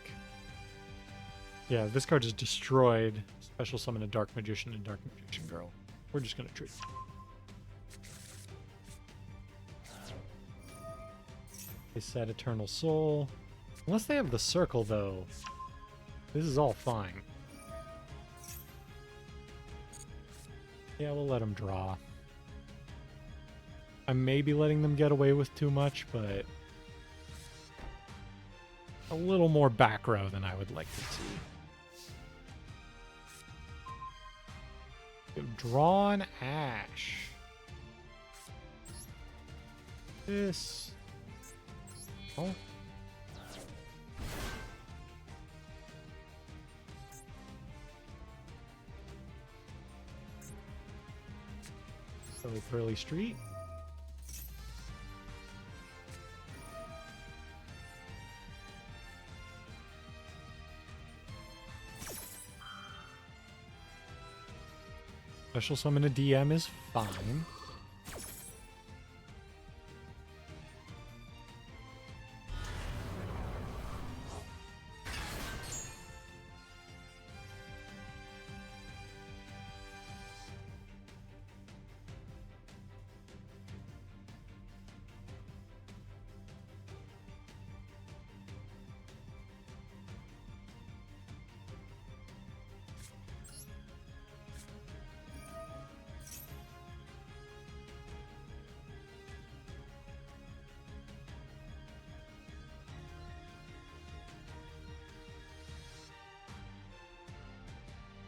Yeah, this card is destroyed. Special summon a Dark Magician and Dark Magician Girl. We're just gonna treat. They said Eternal Soul. Unless they have the circle, though, this is all fine. Yeah, we'll let them draw. I may be letting them get away with too much, but a little more back row than I would like to see. Drawn Ash. This. Oh. So Pearly Street. Special summon a DM is fine.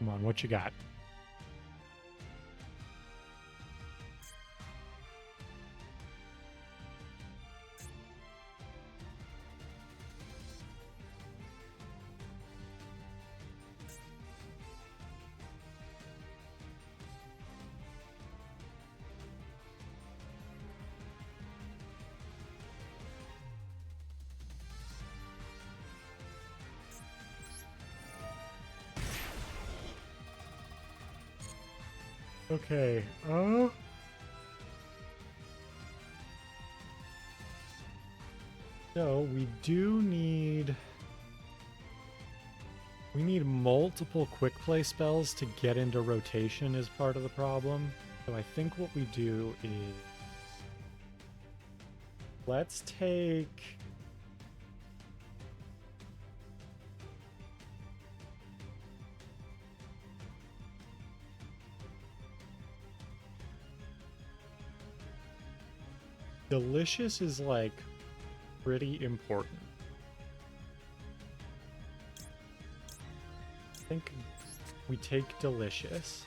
Come on, what you got? Okay, so we do need... We need multiple quick play spells to get into rotation is part of the problem. So I think what we do is... Let's take... Delicious is, like, pretty important. I think we take Delicious.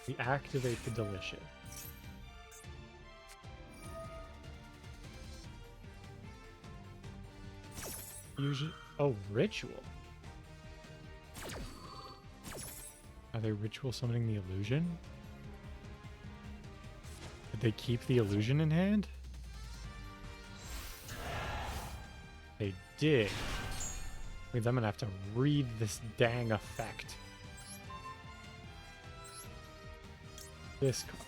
We activate the Delicious. Usually... Oh, Ritual. Are they ritual summoning the illusion? Did they keep the illusion in hand? They did. Means I'm gonna have to read this dang effect. This card.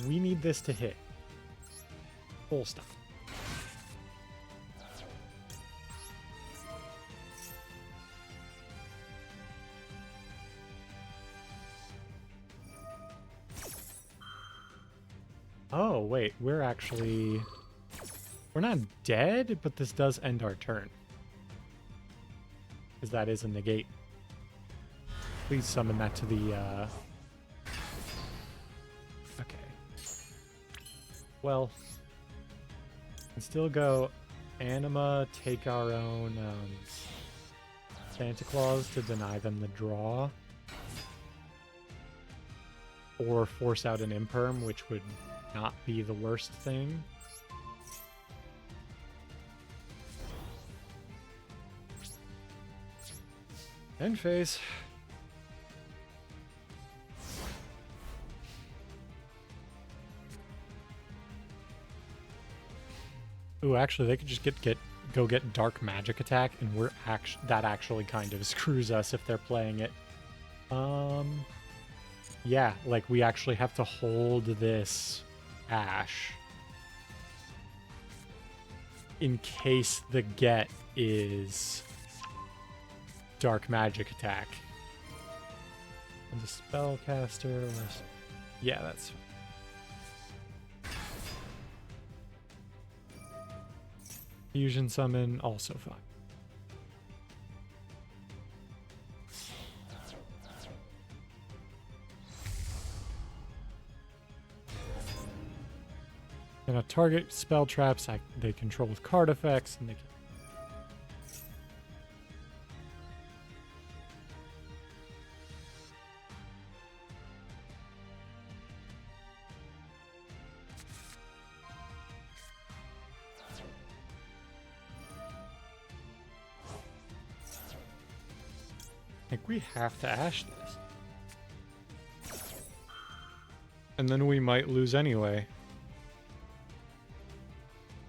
We need this to hit. Full stop. Oh, wait, we're not dead, but this does end our turn. Because that is a negate. Please summon that to the, Okay. Well, we can still go Anima, take our own, Santa Claus to deny them the draw. Or force out an Imperm, which would not be the worst thing. End phase. Ooh, actually, they could just go get Dark Magic Attack, and that actually kind of screws us if they're playing it. Yeah, like we actually have to hold this Ash in case the get is Dark Magic Attack. And the Spellcaster was... Yeah, that's... Fusion Summon, also fine. And a target spell traps they control with card effects, and they can... I think we have to Ash this. And then we might lose anyway.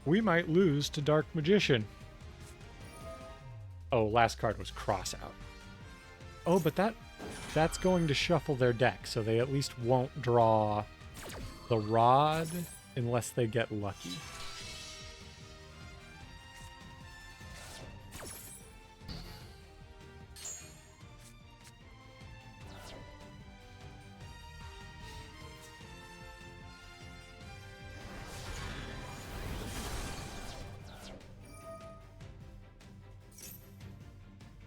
We might lose to Dark Magician. Oh, last card was Cross Out. Oh, but that's going to shuffle their deck, so they at least won't draw the Rod unless they get lucky.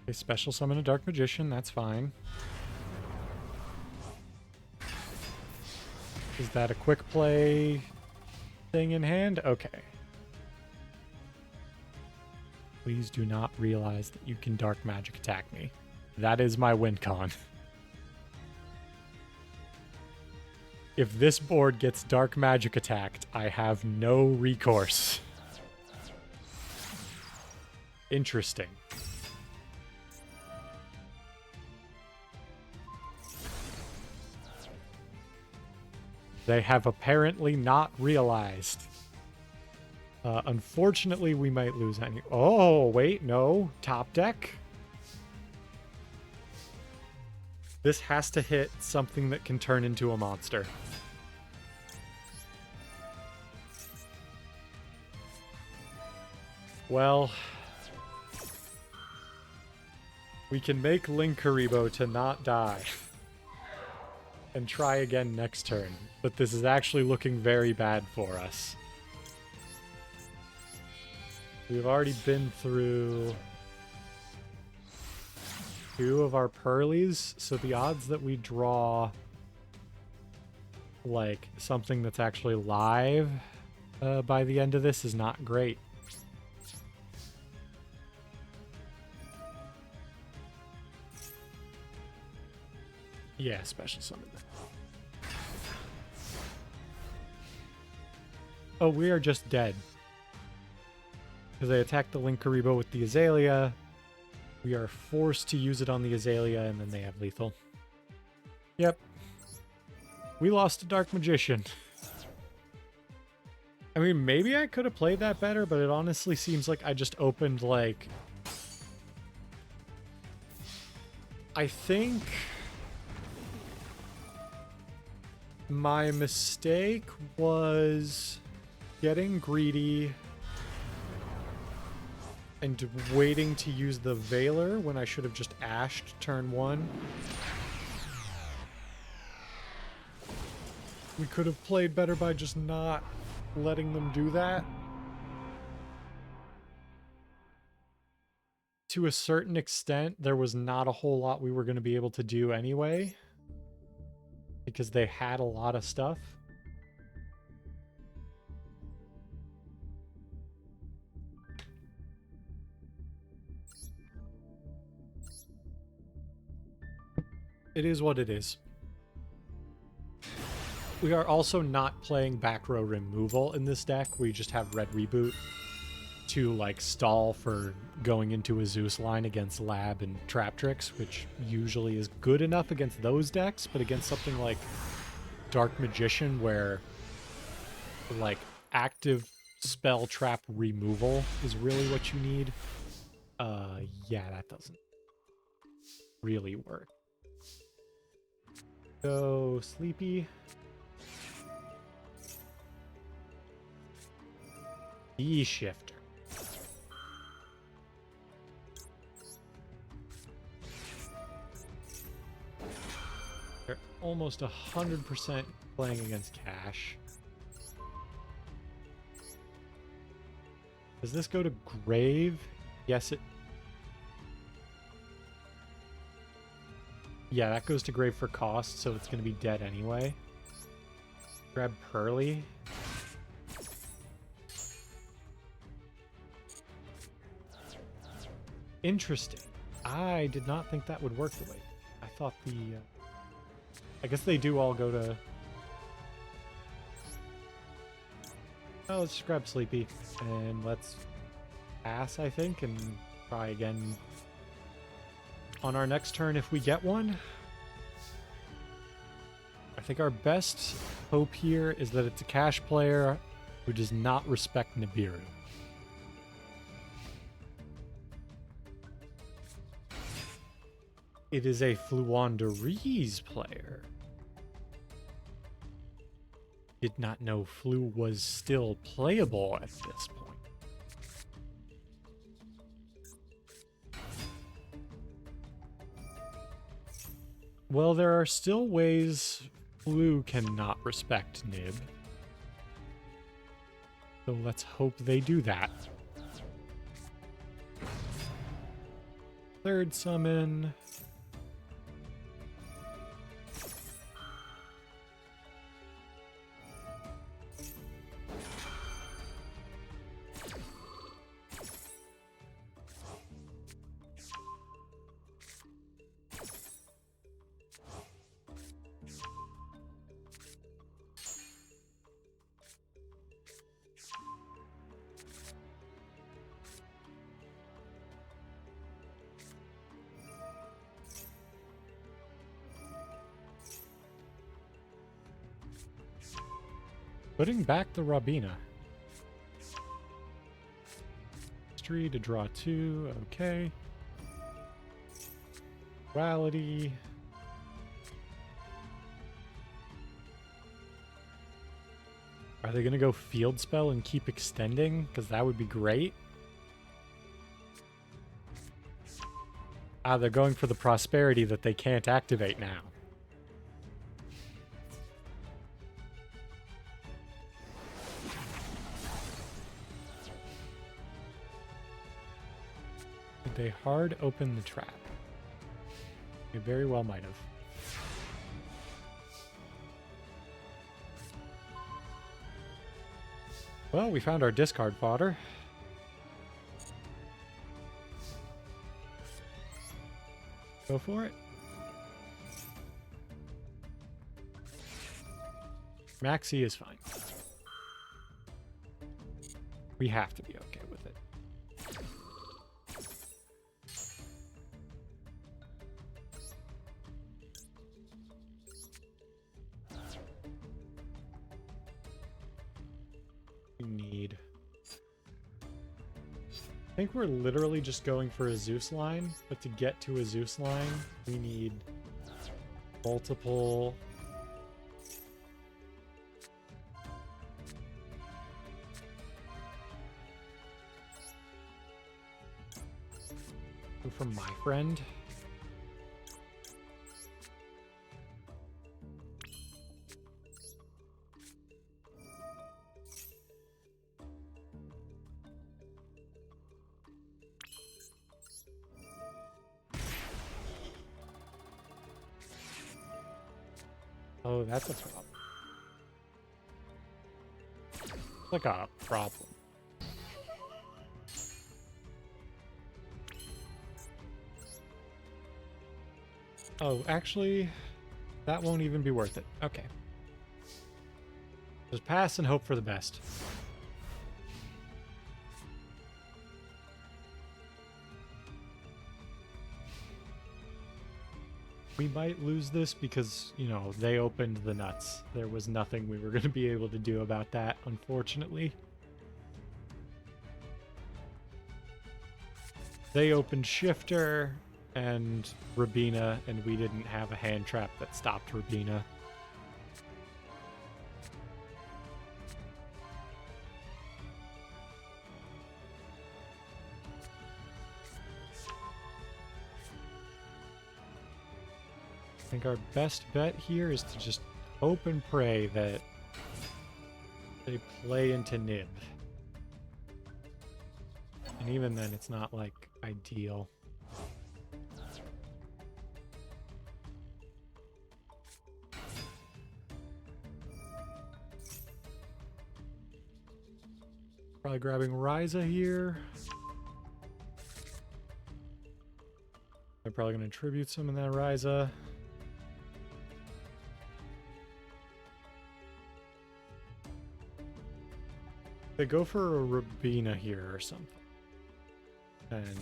They special summon a Dark Magician, that's fine. Is that a quick play thing in hand? Okay. Please do not realize that you can Dark Magic attack me. That is my win con. If this board gets Dark Magic attacked, I have no recourse. Interesting. They have apparently not realized. Unfortunately, we might lose any... Oh, wait, no. Top deck? This has to hit something that can turn into a monster. Well... We can make Linkuriboh to not die. And try again next turn. But this is actually looking very bad for us. We've already been through 2 of our Pearlies, so the odds that we draw like something that's actually live by the end of this is not great. Yeah, special summon that. Oh, we are just dead. Because they attacked the Linkuriboh with the Azalea. We are forced to use it on the Azalea, and then they have lethal. Yep. We lost a Dark Magician. I mean, maybe I could have played that better, but it honestly seems like I just opened, like... I think... my mistake was getting greedy and waiting to use the Veiler when I should have just ashed turn 1. We could have played better by just not letting them do that. To a certain extent, there was not a whole lot we were going to be able to do anyway, because they had a lot of stuff. It is what it is. We are also not playing back row removal in this deck. We just have red reboot to like stall for going into a Zeus line against Lab and Trap Tricks, which usually is good enough against those decks, but against something like Dark Magician where like active spell trap removal is really what you need. Yeah, that doesn't really work. Go Sleepy. E-Shifter. They're almost 100% playing against Cash. Does this go to Grave? Yes, it... Yeah, that goes to Grave for cost, so it's going to be dead anyway. Grab Pearly. Interesting. I did not think that would work the way. I thought the... I guess they do all go to... Oh, let's just grab Sleepy. And let's pass, I think, and try again on our next turn if we get one. I think our best hope here is that it's a Cash player who does not respect Nibiru. It is a Fluandereeze player. Did not know Flu was still playable at this point. Well, there are still ways Flu cannot respect Nib. So let's hope they do that. Third summon. Putting back the Rabina. History to draw 2, okay. Duality. Are they going to go Field Spell and keep extending? Because that would be great. Ah, they're going for the Prosperity that they can't activate now. They hard open the trap. They very well might have. Well, we found our discard fodder. Go for it. Maxi is fine. We have to be okay with it. I think we're literally just going for a Zeus line, but to get to a Zeus line, we need multiple... from my friend. Oh, that's a problem. Like a problem. Oh, actually, that won't even be worth it. Okay. Just pass and hope for the best. We might lose this because, you know, they opened the nuts. There was nothing we were going to be able to do about that, unfortunately. They opened Shifter and Rabina, and we didn't have a hand trap that stopped Rabina. I think our best bet here is to just hope and pray that they play into Nib. And even then, it's not, like, ideal. Probably grabbing Ryza here. I'm probably going to tribute some of that Ryza. They go for a Rabina here or something. And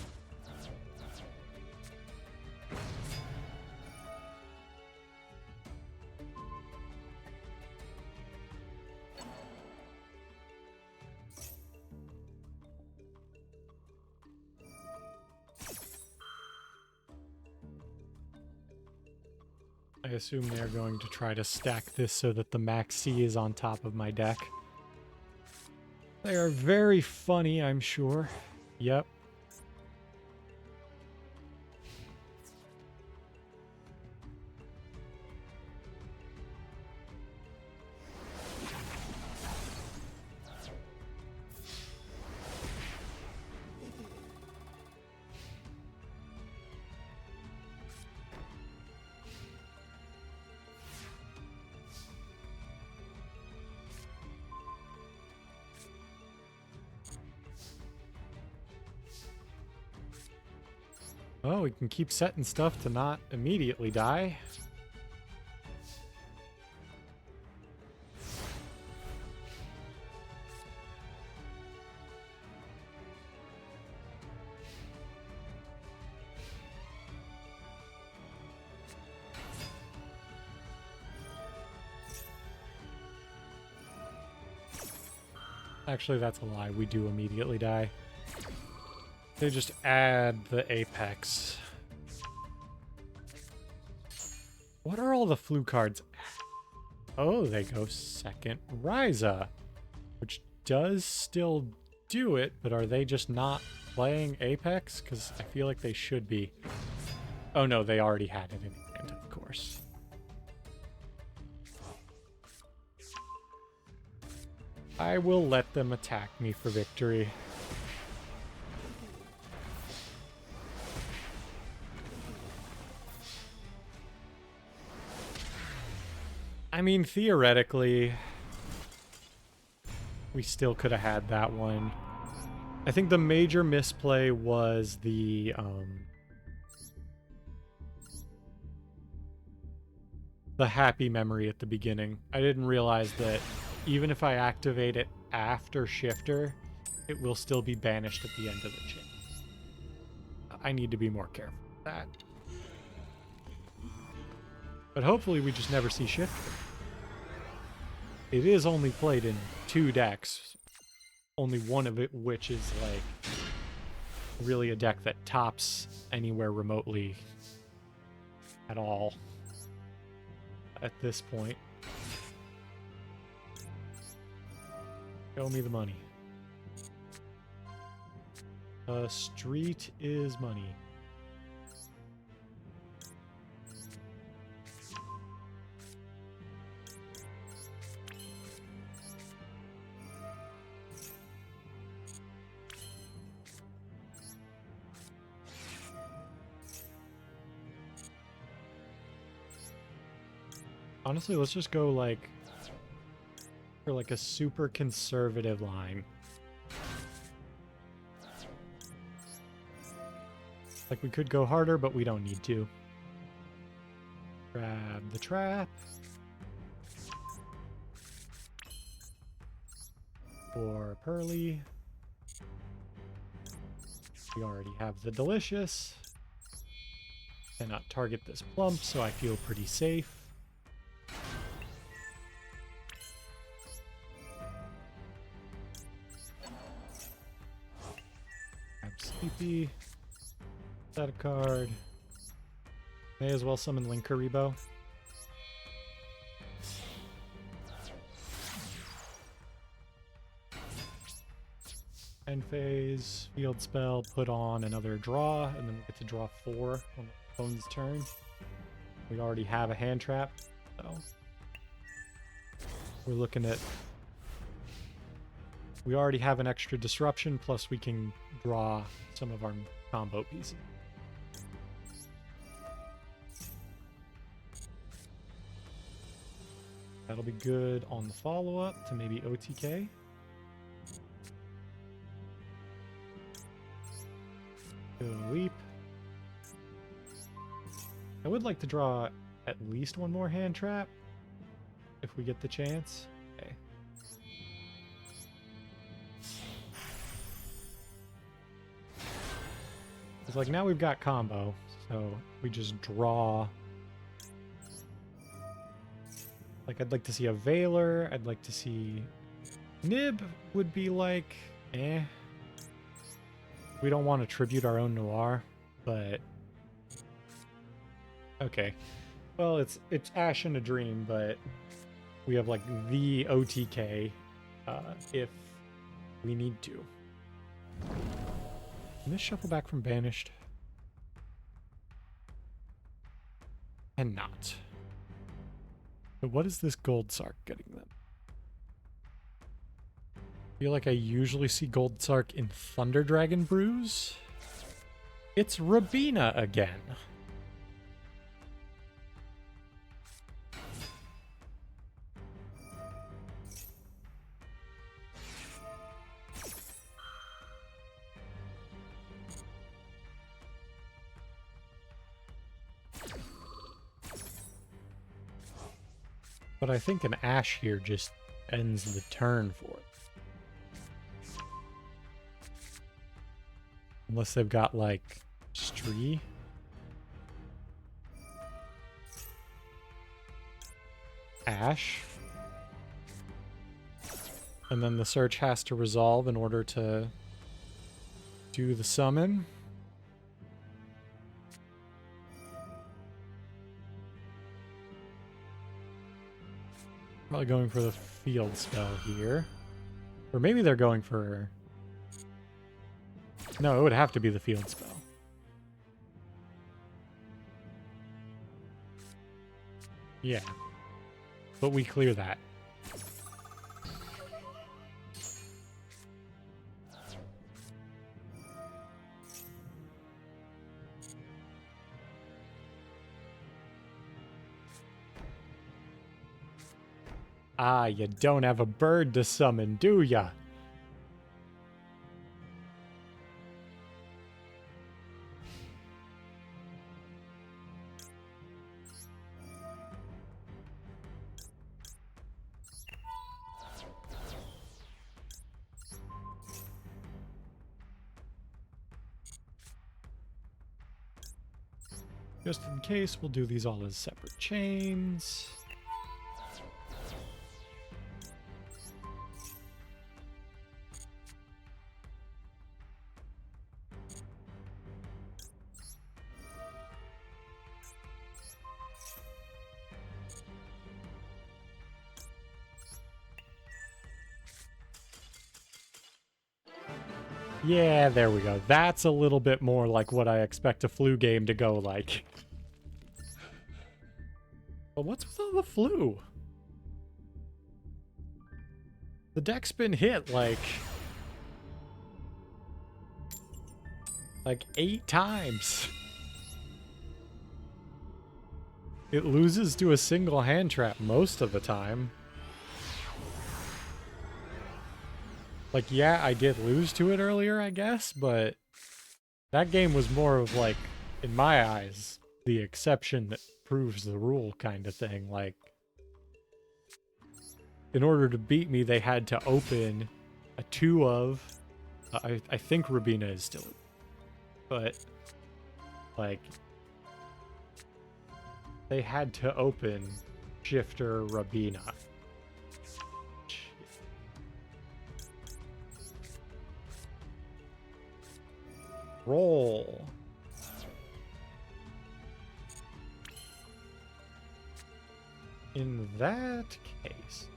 I assume they're going to try to stack this so that the Max C is on top of my deck. They are very funny, I'm sure. Yep. Oh, we can keep setting stuff to not immediately die. Actually, that's a lie. We do immediately die. They just add the Apex. What are all the flu cards? Oh, they go second Ryza, which does still do it, but are they just not playing Apex? Because I feel like they should be. Oh no, they already had it in hand, of course. I will let them attack me for victory. I mean, theoretically, we still could have had that one. I think the major misplay was the happy memory at the beginning. I didn't realize that even if I activate it after Shifter, it will still be banished at the end of the chain. I need to be more careful with that. But hopefully we just never see Shifter. It is only played in 2 decks, only one of it which is like really a deck that tops anywhere remotely at all at this point. Show me the money. Street is money. Honestly, let's just go like for like a super conservative line. Like we could go harder, but we don't need to. Grab the trap. For Pearly. We already have the Delicious. Cannot target this plump, so I feel pretty safe. Grab Sleepy. Set a card. May as well summon Linkuriboh. End phase, field spell, put on another draw, and then we get to draw 4 on the opponent's turn. We already have a hand trap, so we're looking at... We already have an extra disruption, plus we can draw some of our combo pieces. That'll be good on the follow-up to maybe OTK. Go Leap. I would like to draw at least one more hand trap if we get the chance. Okay. It's like now we've got combo, so we just draw. Like I'd like to see a Veiler, I'd like to see Nib would be like, eh. We don't want to tribute our own Noir, but okay. Well, it's Ash in a Dream, but we have like the OTK if we need to. Can this shuffle back from Banished? And not. But what is this Gold Sark getting them? I feel like I usually see Gold Sark in Thunder Dragon Brews. It's Rabina again. But I think an Ash here just ends the turn for it. Unless they've got, like, Stree. Ash. And then the search has to resolve in order to do the summon. Probably going for the field spell here. Or maybe they're going for... No, it would have to be the field spell. Yeah. But we clear that. Ah, you don't have a bird to summon, do ya? Just in case, we'll do these all as separate chains. Yeah, there we go. That's a little bit more like what I expect a flu game to go like. But what's with all the flu? The deck's been hit like 8 times. It loses to a single hand trap most of the time. Like, yeah, I did lose to it earlier, I guess, but that game was more of like, in my eyes, the exception that proves the rule kind of thing. Like, in order to beat me, they had to open a 2 of... I think Rabina is still... But, like... They had to open Shifter Rabina. Roll. In that case...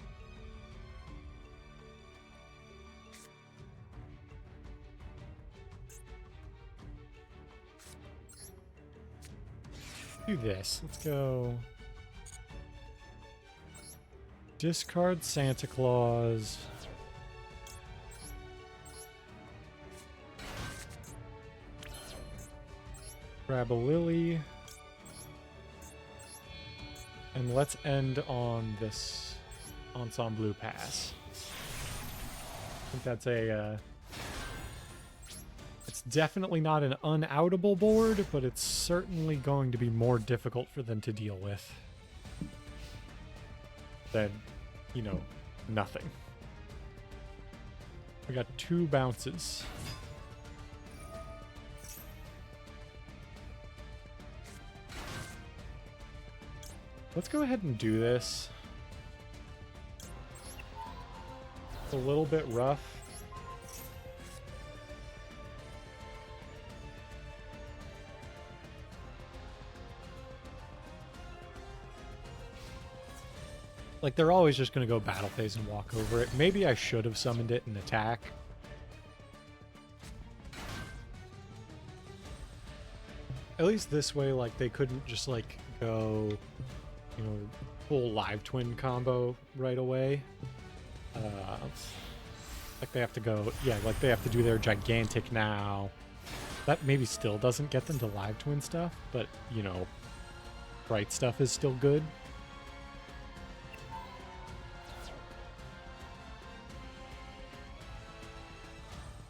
do this. Let's go... discard Santa Claus. Grab a Lily. And let's end on this Ensemble pass. I think that's a... it's definitely not an unoutable board, but it's certainly going to be more difficult for them to deal with than, you know, nothing. We got 2 bounces. Let's go ahead and do this. It's a little bit rough. Like, they're always just going to go battle phase and walk over it. Maybe I should have summoned it and attack. At least this way, like, they couldn't just, like, go, you know, full live twin combo right away. Like, they have to go, yeah, like, they have to do their gigantic now. That maybe still doesn't get them to live twin stuff, but, you know, bright stuff is still good.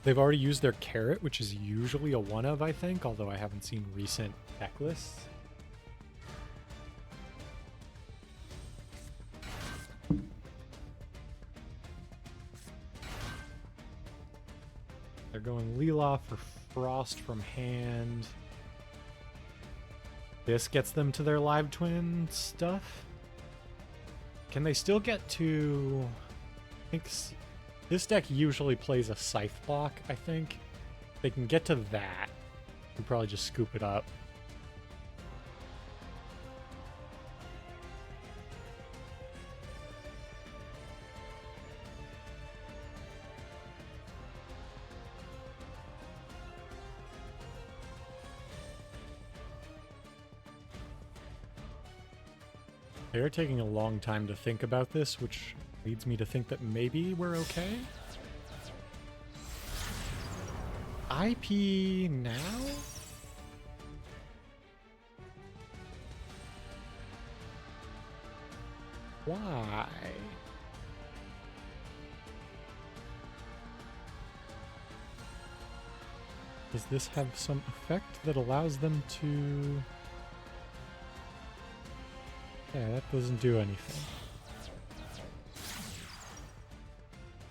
They've already used their carrot, which is usually a one of, I think, although I haven't seen recent deck lists. They're going Leela for Frost from hand. This gets them to their live twin stuff. Can they still get to... I think... this deck usually plays a Scythe block, I think. They can get to that. And probably just scoop it up. They're taking a long time to think about this, which leads me to think that maybe we're okay. IP now? Why? Does this have some effect that allows them to... yeah, that doesn't do anything.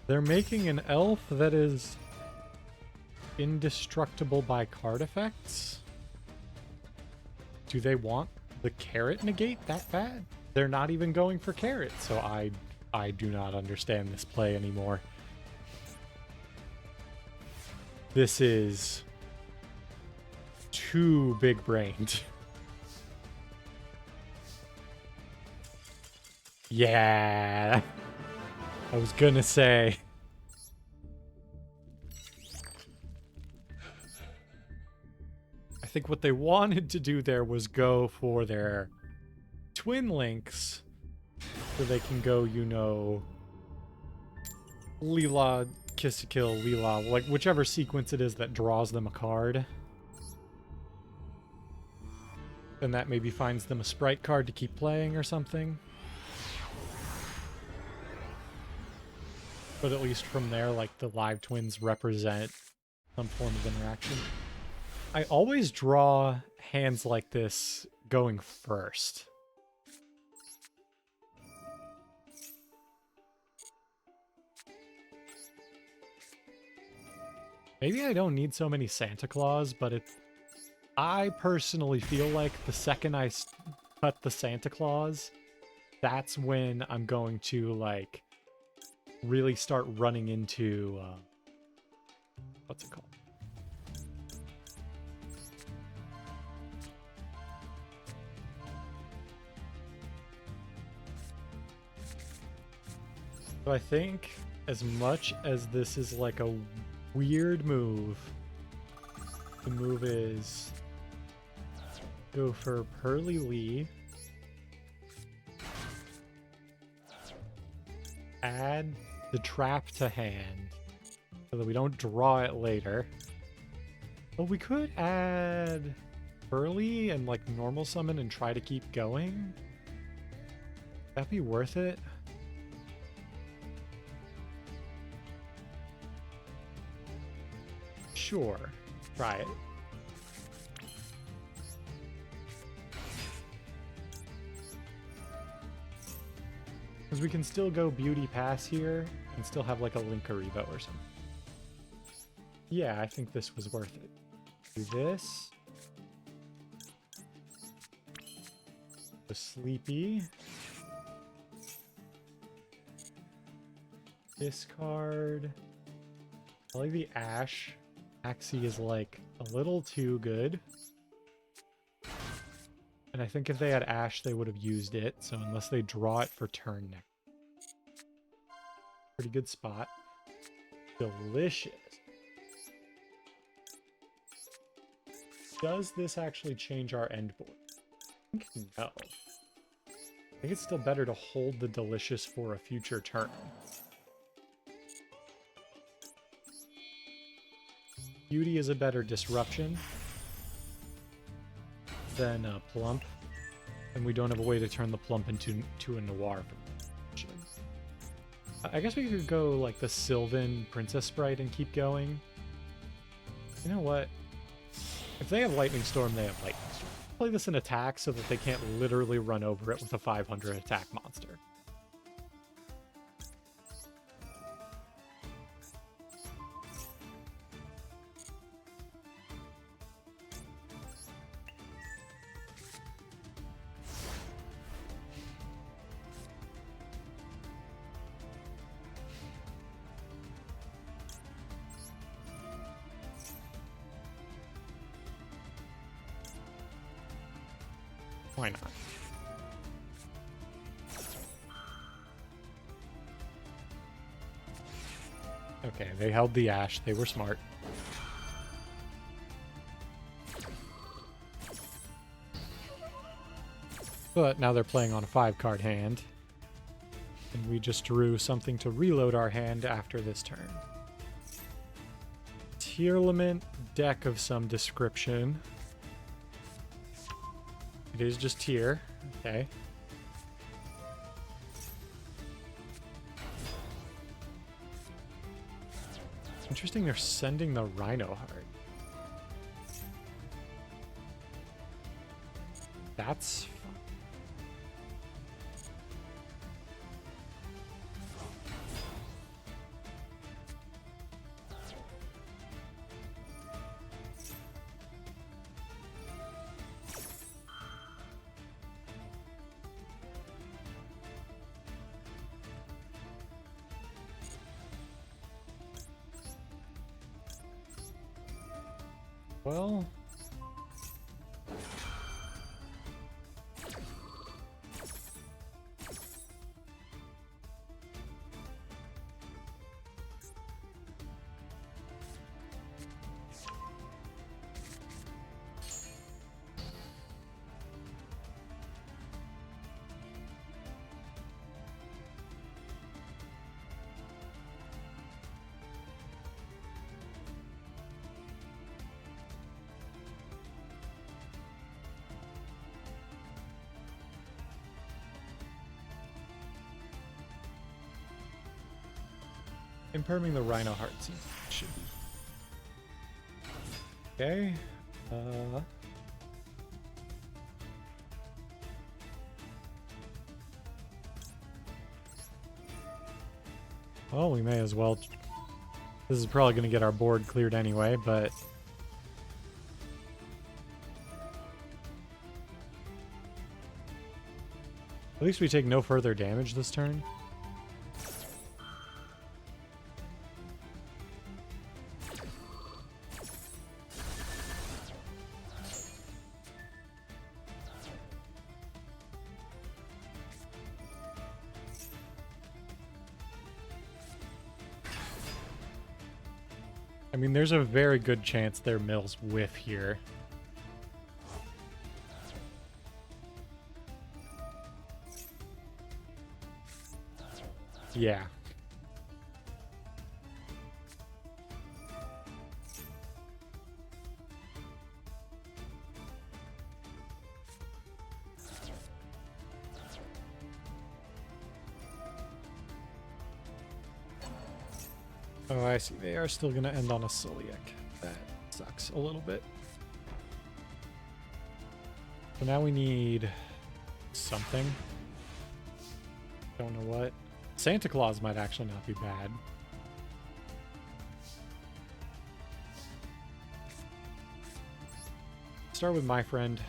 They're making an elf that is indestructible by card effects? Do they want the carrot negate that bad? They're not even going for carrot, so I do not understand this play anymore. This is too big-brained. Yeah, I was gonna say. think what they wanted to do there was go for their twin links so they can go, you know, Leela, Kiss to Kill, Leela, like whichever sequence it is that draws them a card. And that maybe finds them a sprite card to keep playing or something. But at least from there, like, the live twins represent some form of interaction. I always draw hands like this going first. Maybe I don't need so many Santa Claus, but I personally feel like the second I cut the Santa Claus, that's when I'm going to, like, really start running into, what's it called? So I think as much as this is like a weird move, the move is go for Pearly Lee, add the trap to hand so that we don't draw it later. But we could add Pearly and like normal summon and try to keep going. That'd be worth it. Sure, try it. Because we can still go Beauty Pass here and still have like a Linkaribo or something. Yeah, I think this was worth it. Do this. The Sleepy. Discard. I like the Ash. Axie is like a little too good. And I think if they had Ash, they would have used it. So unless they draw it for turn next. Pretty good spot. Delicious. Does this actually change our end board? I think no. I think it's still better to hold the Delicious for a future turn. Beauty is a better disruption than Plump, and we don't have a way to turn the Plump into a Noir. I guess we could go like the Sylvan Princess Sprite and keep going. You know what? If they have Lightning Storm, they have Lightning Storm. Play this in attack so that they can't literally run over it with a 500 attack monster. Why not? Okay, they held the Ash. They were smart. But now they're playing on a 5-card hand. And we just drew something to reload our hand after this turn. Tearlament deck of some description. It is just Tear. Okay. Interesting, they're sending the Rhino Heart. That's fun. Well, Imperming the Rhino Heart seems like it should be. Okay. Well, we may as well. This is probably going to get our board cleared anyway, but at least we take no further damage this turn. I mean, there's a very good chance their mills whiff here. Yeah. Oh, I see. They are still going to end on a Celiac. That sucks a little bit. So now we need something. Don't know what. Santa Claus might actually not be bad. Start with my friend.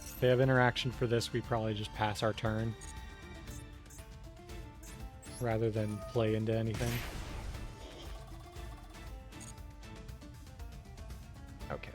If they have interaction for this, we probably just pass our turn rather than play into anything. Okay.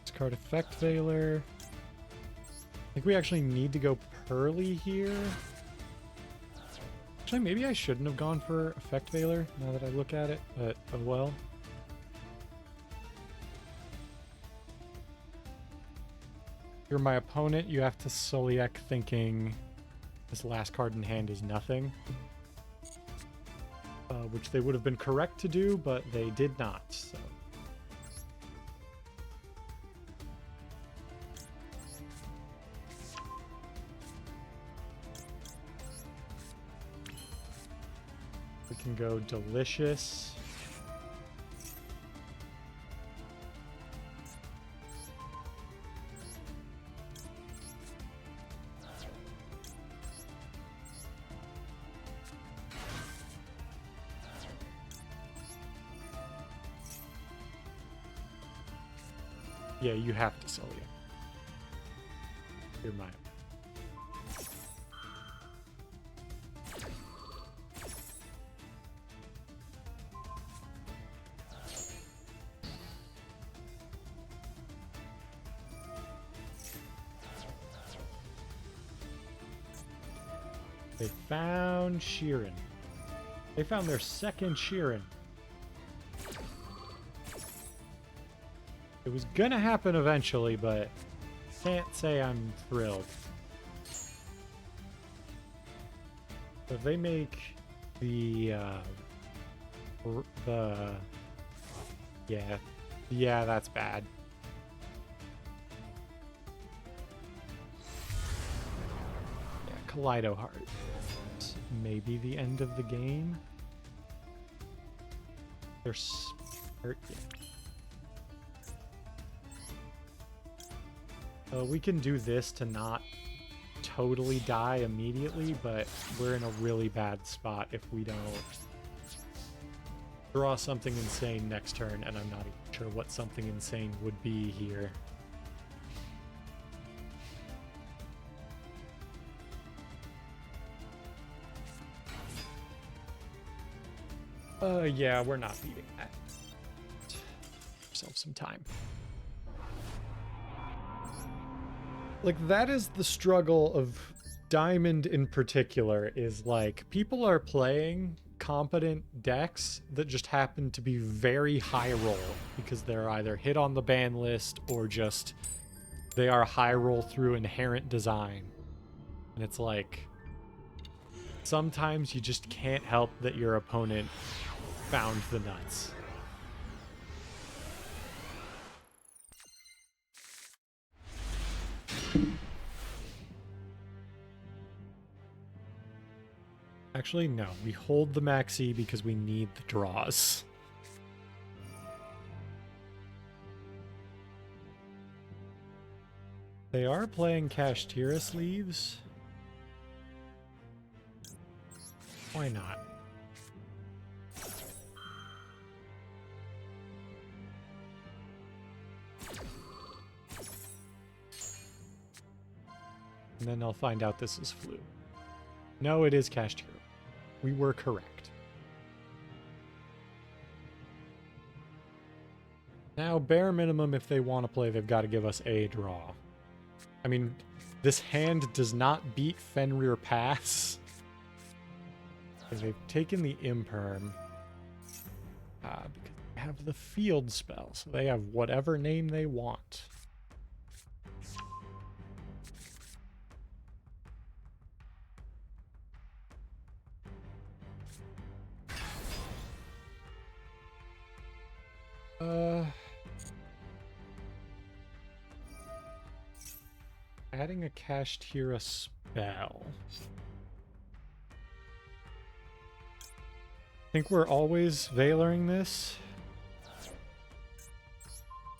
Discard Effect Veiler. I think we actually need to go Pearly here. Actually, maybe I shouldn't have gone for Effect Veiler now that I look at it, but oh well. You're my opponent, you have to Celiac thinking this last card in hand is nothing. Which they would have been correct to do, but they did not, so. We can go Delicious. Yeah, you have to sell it. You're mine. They found Sheeran. They found their second Sheeran. It was gonna happen eventually, but can't say I'm thrilled. So if they make the yeah, that's bad. Yeah, Kaleido Heart. Maybe the end of the game. They're hurt. Yeah. We can do this to not totally die immediately, but we're in a really bad spot if we don't draw something insane next turn, and I'm not even sure what something insane would be here. Yeah, we're not beating that. Give ourselves some time. Like, that is the struggle of Diamond in particular, is like, people are playing competent decks that just happen to be very high roll because they're either hit on the ban list or just they are high roll through inherent design. And it's like sometimes you just can't help that your opponent found the nuts. Actually, no. We hold the maxi because we need the draws. They are playing Kashtira sleeves. Why not? And then I'll find out this is Flu. No, it is Kashtira. We were correct. Now, bare minimum, if they want to play, they've got to give us a draw. I mean, this hand does not beat Fenrir Pass. They've taken the Imperm. Because they have the field spell, so they have whatever name they want. Adding a Kashtira spell. I think we're always Veiloring this.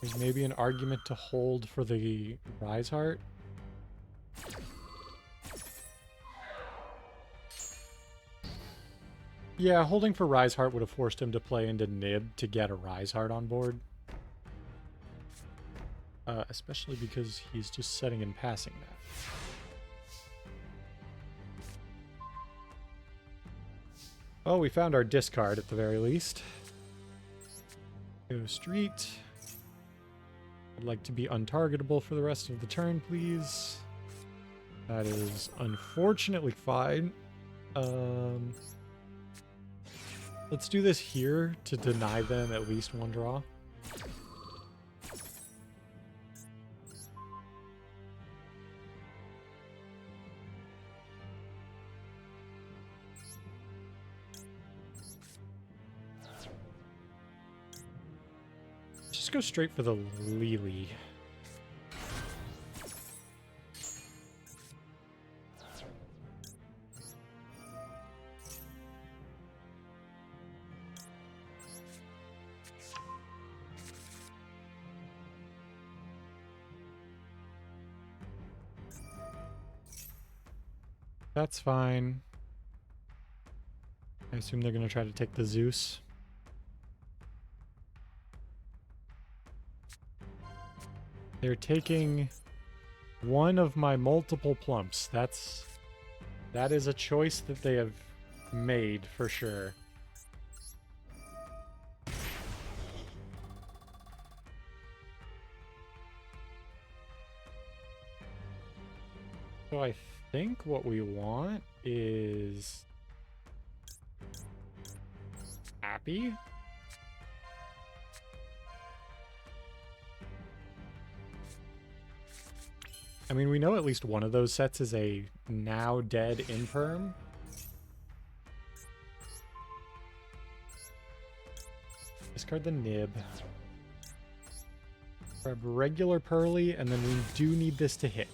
There's maybe an argument to hold for the Rise Heart. Yeah, holding for Rise Heart would have forced him to play into Nib to get a Rise Heart on board. Especially because he's just setting and passing that. Oh, we found our discard at the very least. Go Street. I'd like to be untargetable for the rest of the turn, please. That is unfortunately fine. Let's do this here to deny them at least one draw. Just go straight for the Lily. That's fine. I assume they're going to try to take the Zeus. They're taking one of my multiple plumps. That is a choice that they have made for sure. So I think what we want is Happy. I mean, we know at least one of those sets is a now dead Imperm. Discard the Nib. Grab regular Pearly, and then we do need this to hit.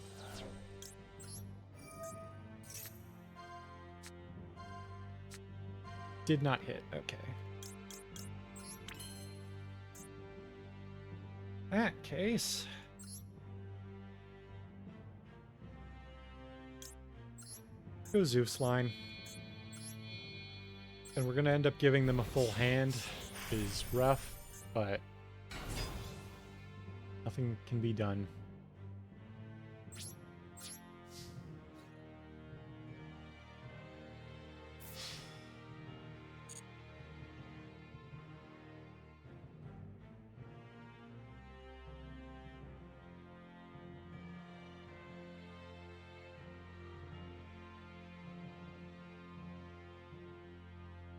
Did not hit. Okay. That case. Go Zeus line. And we're going to end up giving them a full hand. It is rough, but nothing can be done.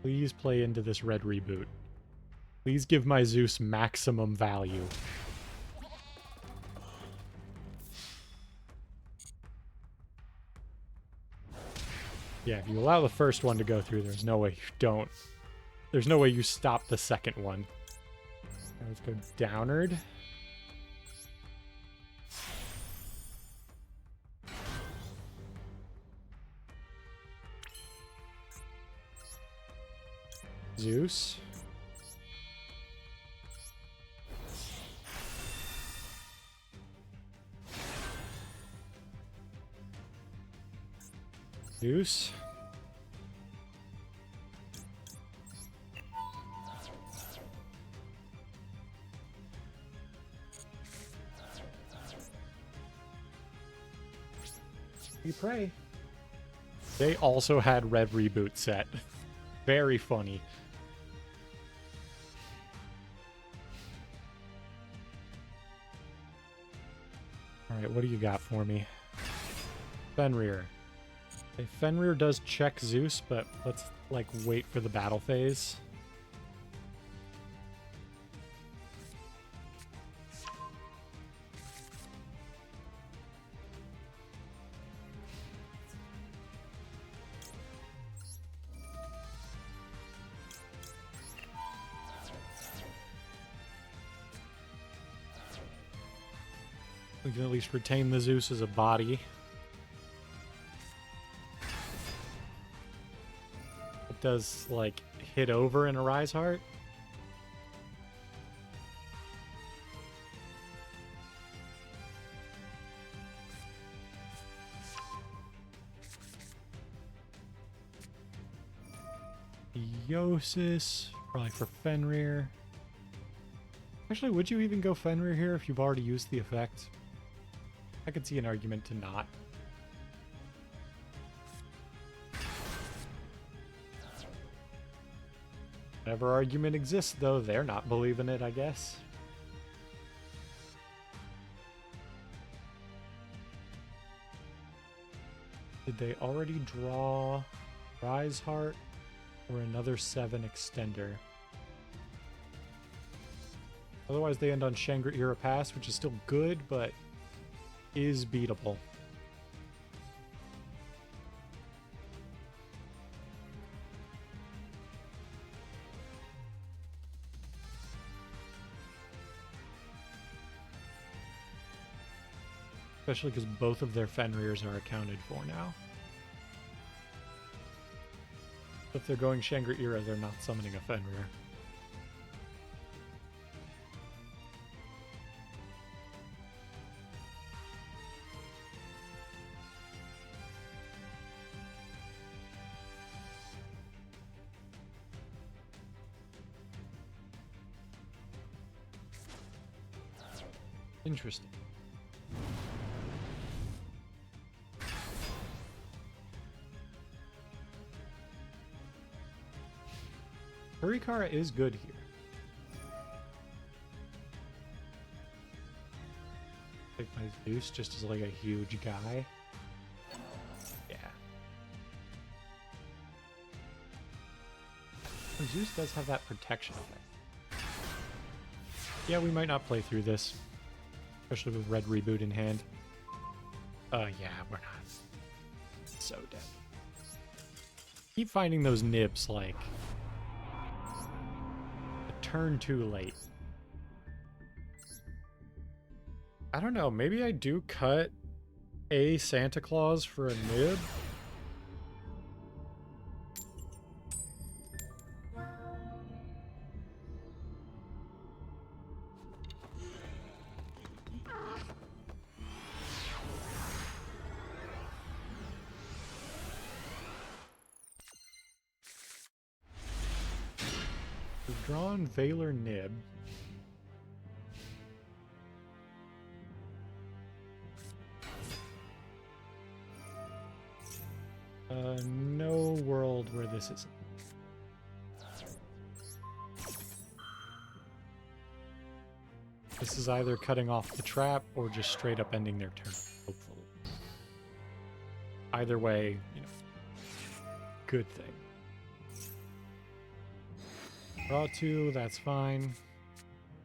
Please play into this red reboot. Please give my Zeus maximum value. Yeah, if you allow the first one to go through, there's no way you don't. There's no way you stop the second one. Now let's go Downard. Zeus. Zeus. We pray. They also had Red Reboot set. Very funny. Alright, what do you got for me? Fenrir. Okay, Fenrir does check Zeus, but let's, like, wait for the battle phase. We can at least retain the Zeus as a body. It does, like, hit over in a Rise Heart. Eosis, probably for Fenrir. Actually, would you even go Fenrir here if you've already used the effect? I could see an argument to not. Whatever argument exists, though, they're not believing it, I guess. Did they already draw Rise Heart or another 7 extender? Otherwise, they end on Shangri-Ira Pass, which is still good, but is beatable. Especially because both of their Fenrirs are accounted for now. If they're going Shangri-Ira, they're not summoning a Fenrir. Interesting. Harikara is good here. Like my Zeus just as like a huge guy. Yeah. Zeus does have that protection effect. Yeah, we might not play through this. Especially with Red Reboot in hand. Yeah, we're not. So dead. Keep finding those nibs, like, a turn too late. I don't know, maybe I do cut a Santa Claus for a nib? We've drawn Valor Nib. No world where this isn't. This is either cutting off the trap or just straight up ending their turn, hopefully. Either way, you know, good thing. Draw 2, that's fine.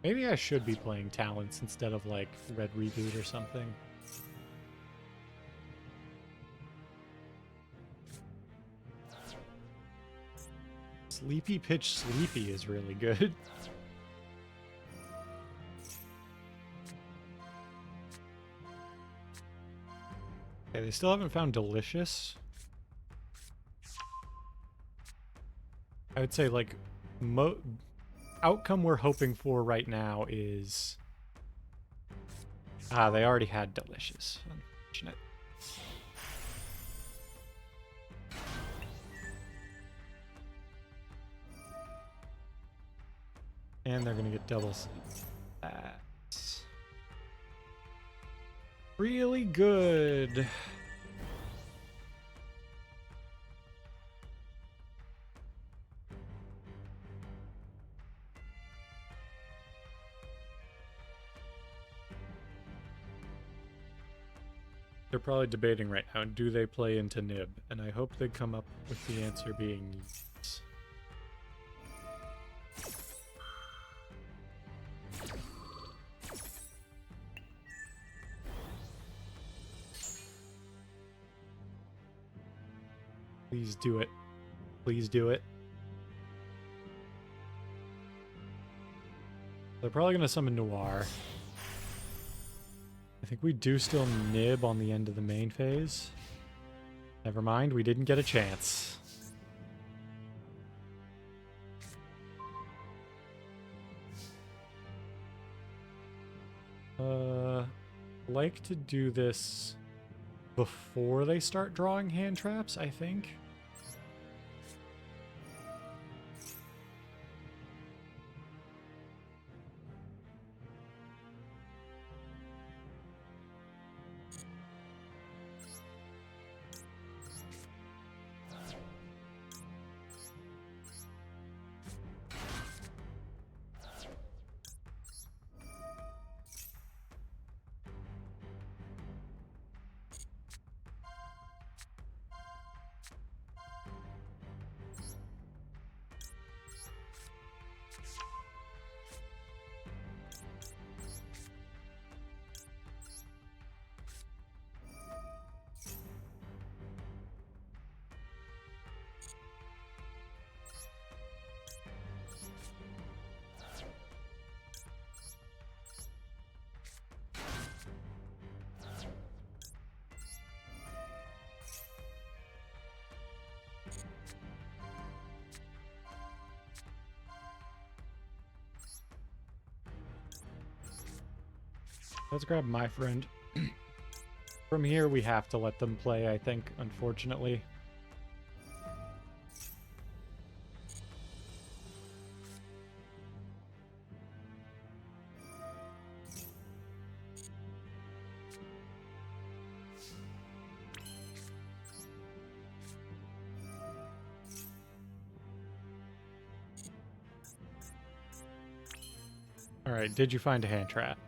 Maybe I should be playing Talents instead of like Red Reboot or something. Sleepy Pitch Sleepy is really good. Okay, they still haven't found Delicious. I would say like outcome we're hoping for right now is they already had Delicious. Unfortunate. And they're gonna get double sleep. That's really good. They're probably debating right now, do they play into Nib? And I hope they come up with the answer being yes. Please do it. Please do it. They're probably going to summon Noir. I think we do still Nib on the end of the main phase. Never mind, we didn't get a chance. Like to do this before they start drawing hand traps, I think. Let's grab my friend. From here, we have to let them play, I think, unfortunately. All right, did you find a hand trap?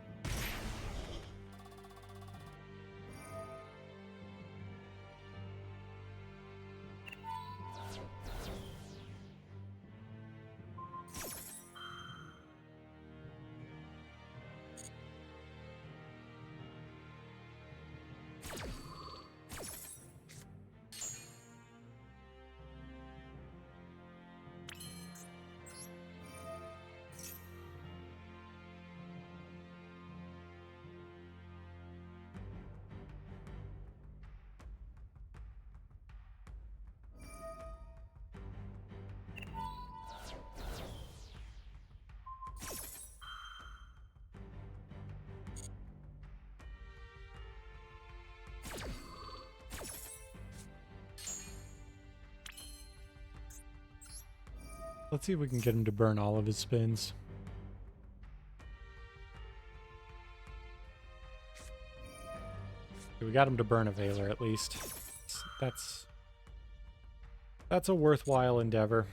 Let's see if we can get him to burn all of his spins. We got him to burn a Veiler at least. That's a worthwhile endeavor.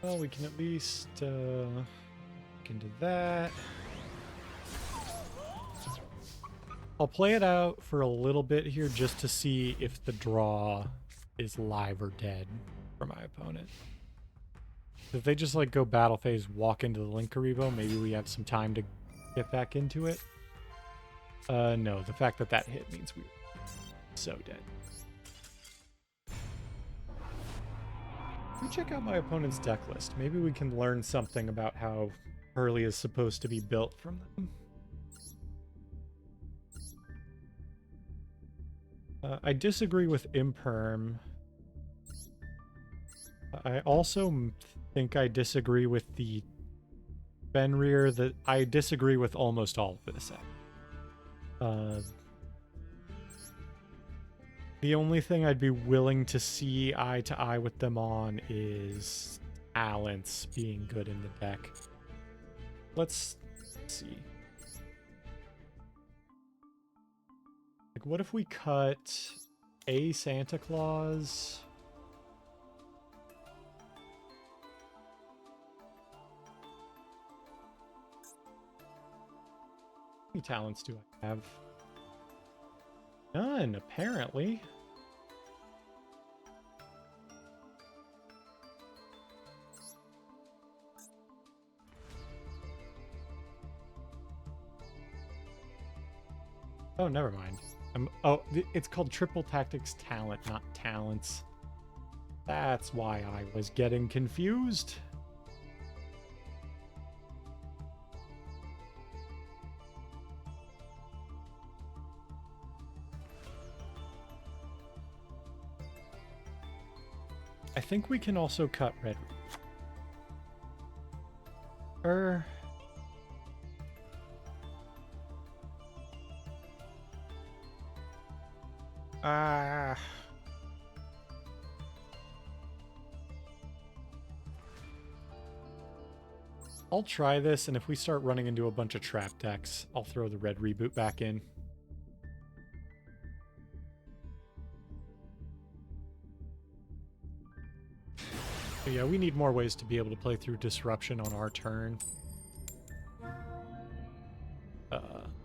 Well, we can at least look into that. I'll play it out for a little bit here just to see if the draw is live or dead for my opponent. If they just like go battle phase, walk into the Linkuriboh, maybe we have some time to get back into it. No, the fact that that hit means we're so dead. Let me check out my opponent's deck list. Maybe we can learn something about how Hurley is supposed to be built from them. I disagree with Imperm. I also think I disagree with the Fenrir. That I disagree with almost all of this. The only thing I'd be willing to see eye to eye with them on is Talents being good in the deck. Let's see. Like, what if we cut a Santa Claus? How many talents do I have? None, apparently. Oh, never mind. It's called Triple Tactics Talent, not Talents. That's why I was getting confused. I think we can also cut Red. I'll try this, and if we start running into a bunch of trap decks, I'll throw the red reboot back in. But yeah, we need more ways to be able to play through Disruption on our turn.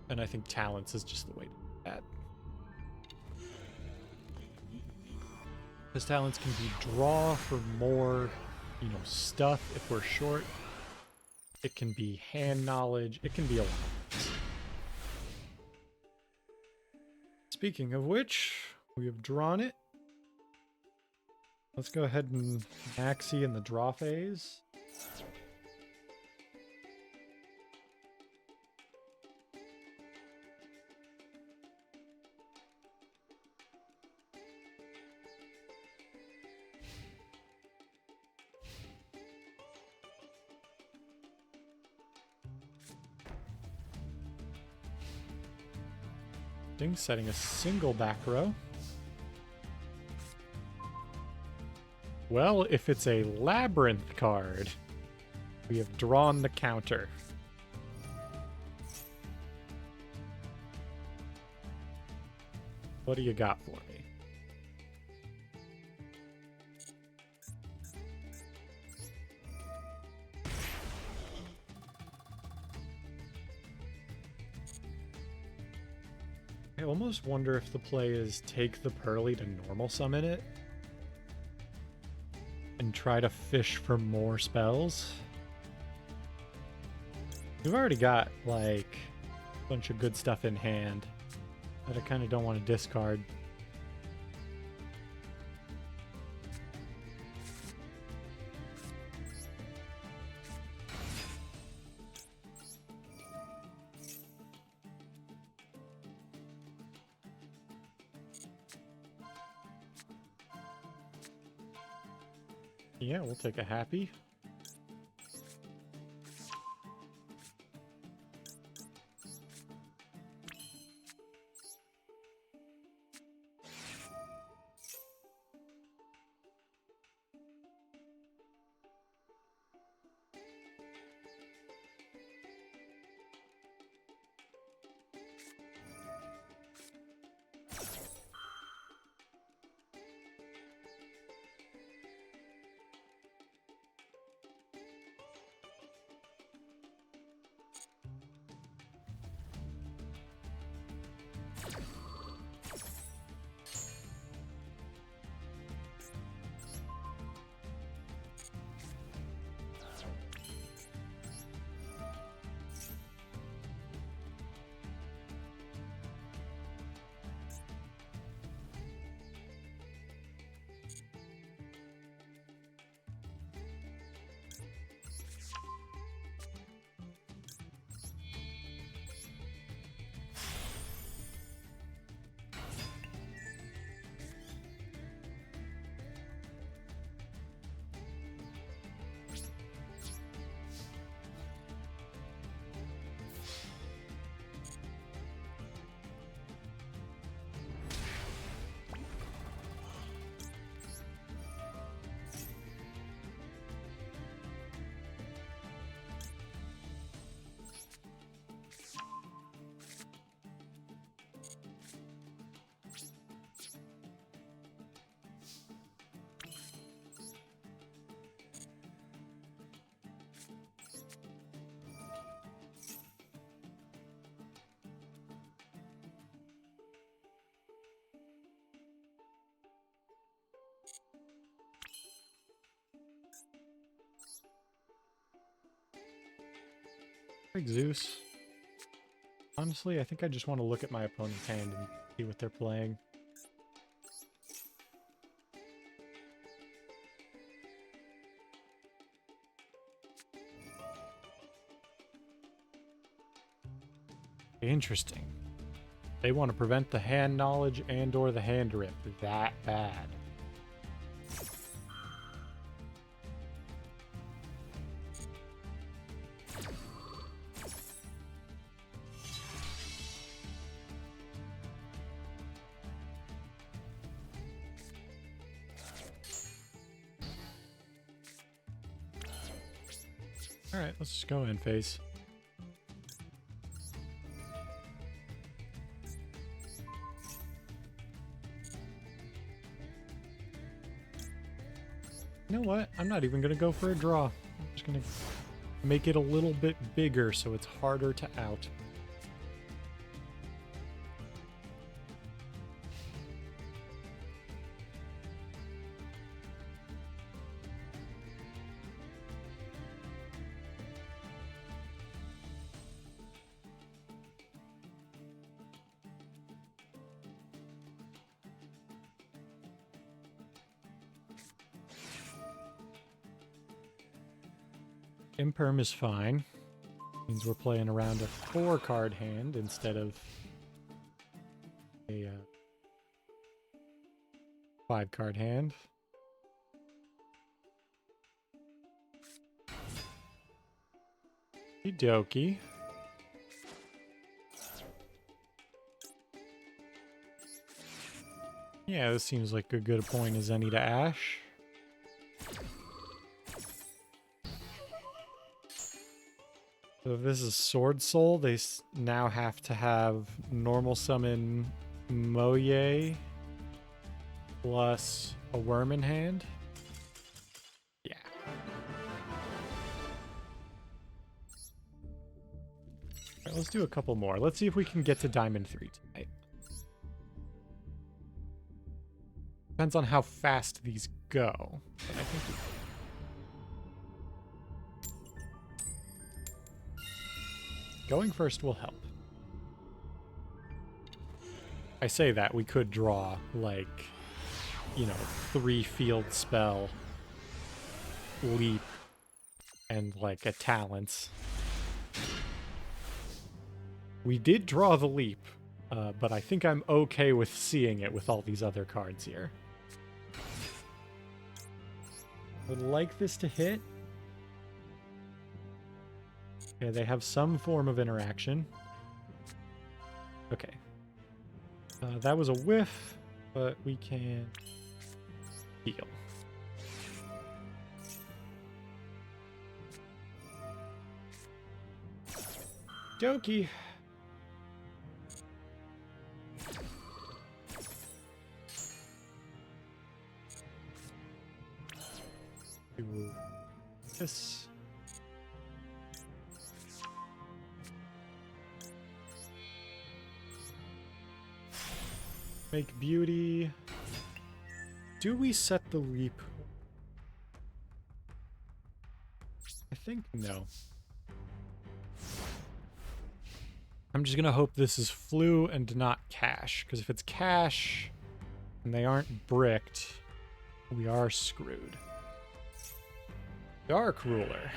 And I think Talents is just the way to do that. Because Talents can be draw for more, stuff if we're short. It can be hand knowledge. It can be a lot. Speaking of which, we have drawn it. Let's go ahead and Maxi in the draw phase. Setting a single back row. Well, if it's a Labyrinth card, we have drawn the counter. What do you got for me? I almost wonder if the play is take the Pearly to normal summon it and try to fish for more spells. We've already got like a bunch of good stuff in hand that I kind of don't want to discard. Yeah, we'll take a happy. Like Zeus. Honestly, I think I just want to look at my opponent's hand and see what they're playing. Interesting. They want to prevent the hand knowledge and or the hand rip that bad. Alright, let's just go in phase. You know what? I'm not even going to go for a draw. I'm just going to make it a little bit bigger so it's harder to out. Imperm is fine. Means we're playing around a 4-card hand instead of a 5-card hand. Okie-dokie. Yeah, this seems like a good point as any to Ash. So if this is Sword Soul, they now have to have normal summon Moye plus a worm in hand. Yeah. All right, let's do a couple more. Let's see if we can get to Diamond 3 tonight. Depends on how fast these go. But I think we... Going first will help. I say that, we could draw, like, you know, 3 field spell, leap, and, like, a talents. We did draw the leap, but I think I'm okay with seeing it with all these other cards here. I would like this to hit. Okay, they have some form of interaction. Okay. That was a whiff, but we can heal. Dokie. Do this. Make beauty. Do we set the leap? I think no. I'm just gonna hope this is flu and not cash, because if it's cash and they aren't bricked, we are screwed. Dark Ruler.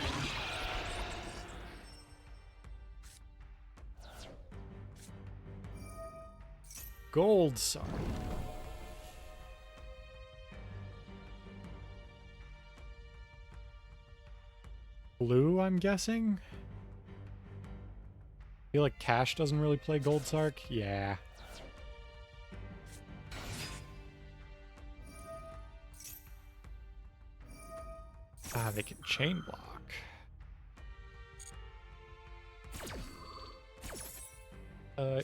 Gold Sark. Blue, I'm guessing? I feel like Cash doesn't really play Gold Sark. Yeah. Ah, they can chain block.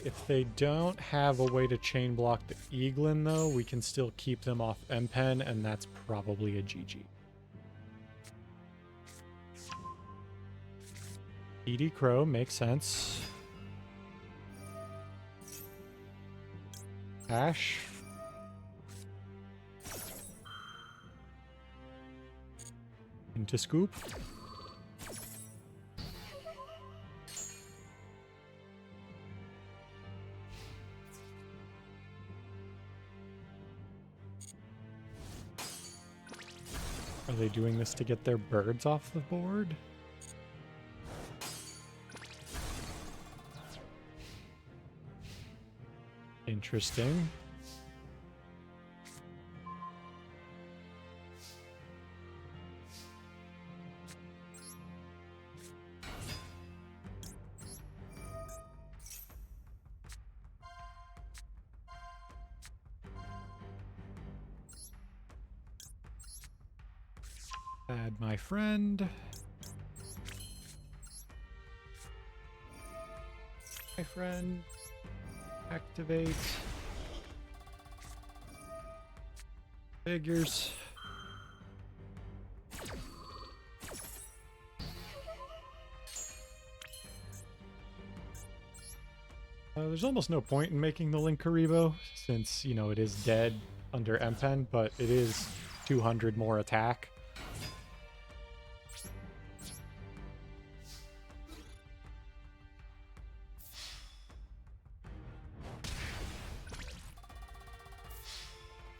If they don't have a way to chain block the Eaglin, though, we can still keep them off M-Pen, and that's probably a GG. ED Crow makes sense. Ash. Into Scoop. Are they doing this to get their birds off the board? Interesting. Add my friend. My friend. Activate. Figures. There's almost no point in making the Linkuriboh, since, you know, it is dead under M-Pen, but it is 200 more attack.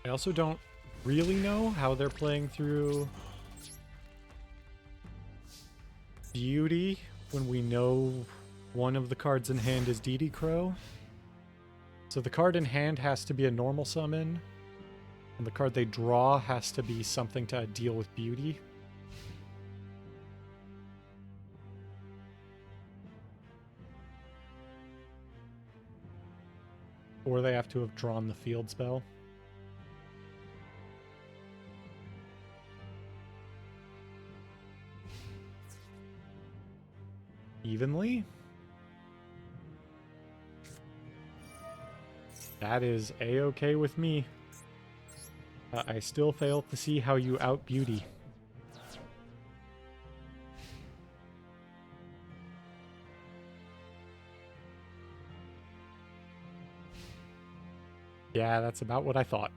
I also don't really know how they're playing through Beauty when we know one of the cards in hand is DD Crow. So the card in hand has to be a normal summon, and the card they draw has to be something to deal with Beauty. Or they have to have drawn the field spell. Evenly? That is a-okay with me. I still fail to see how you out Beauty. Yeah, that's about what I thought.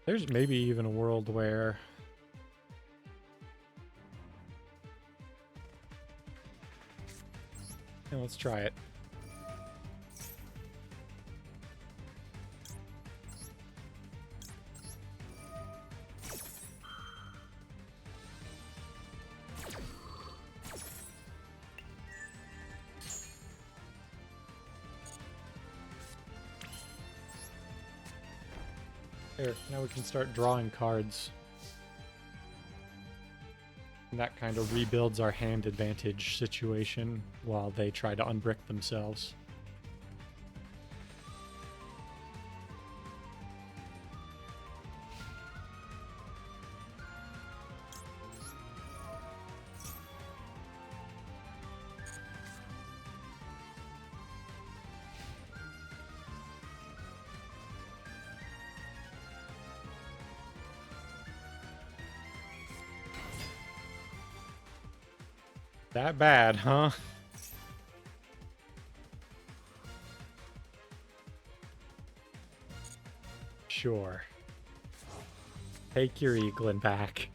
There's maybe even a world where let's try it. There, now we can start drawing cards. And that kind of rebuilds our hand advantage situation while they try to unbrick themselves. That bad, huh? Sure. Take your Eaglin back.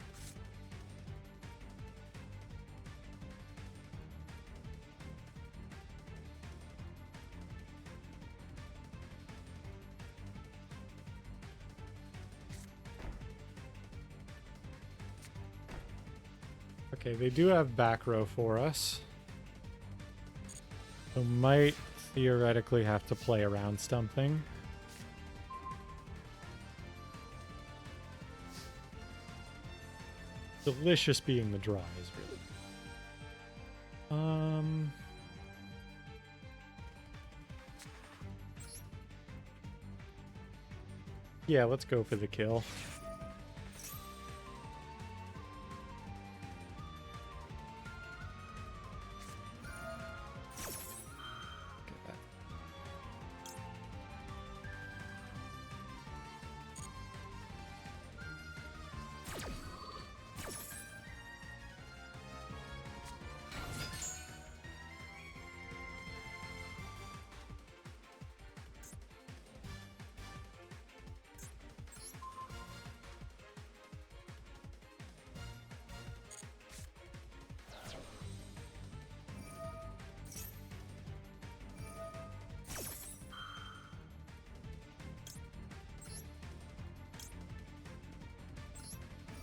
Okay, they do have back row for us. So might theoretically have to play around something. Delicious being the draw is really. Yeah, let's go for the kill.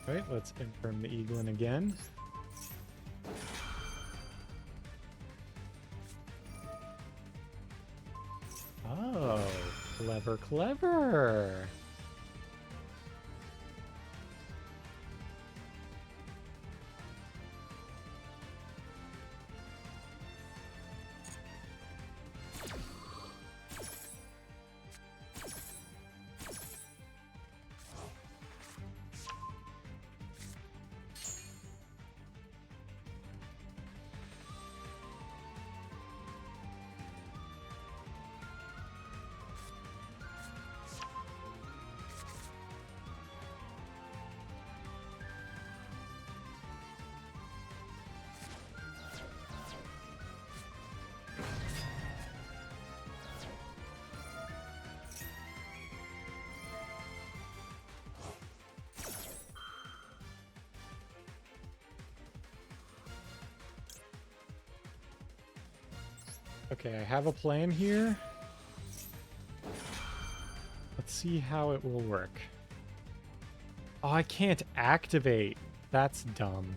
Right, let's confirm the Eaglin again. Oh, clever, clever. Okay, I have a plan here. Let's see how it will work. Oh, I can't activate. That's dumb.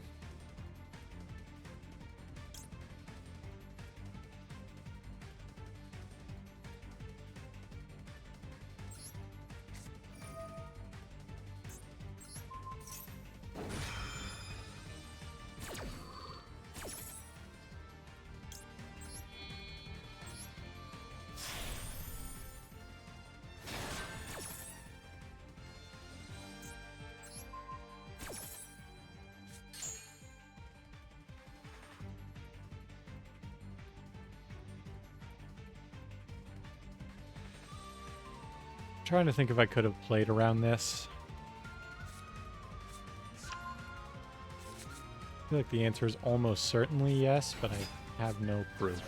Trying to think if I could have played around this. I feel like the answer is almost certainly yes, but I have no proof.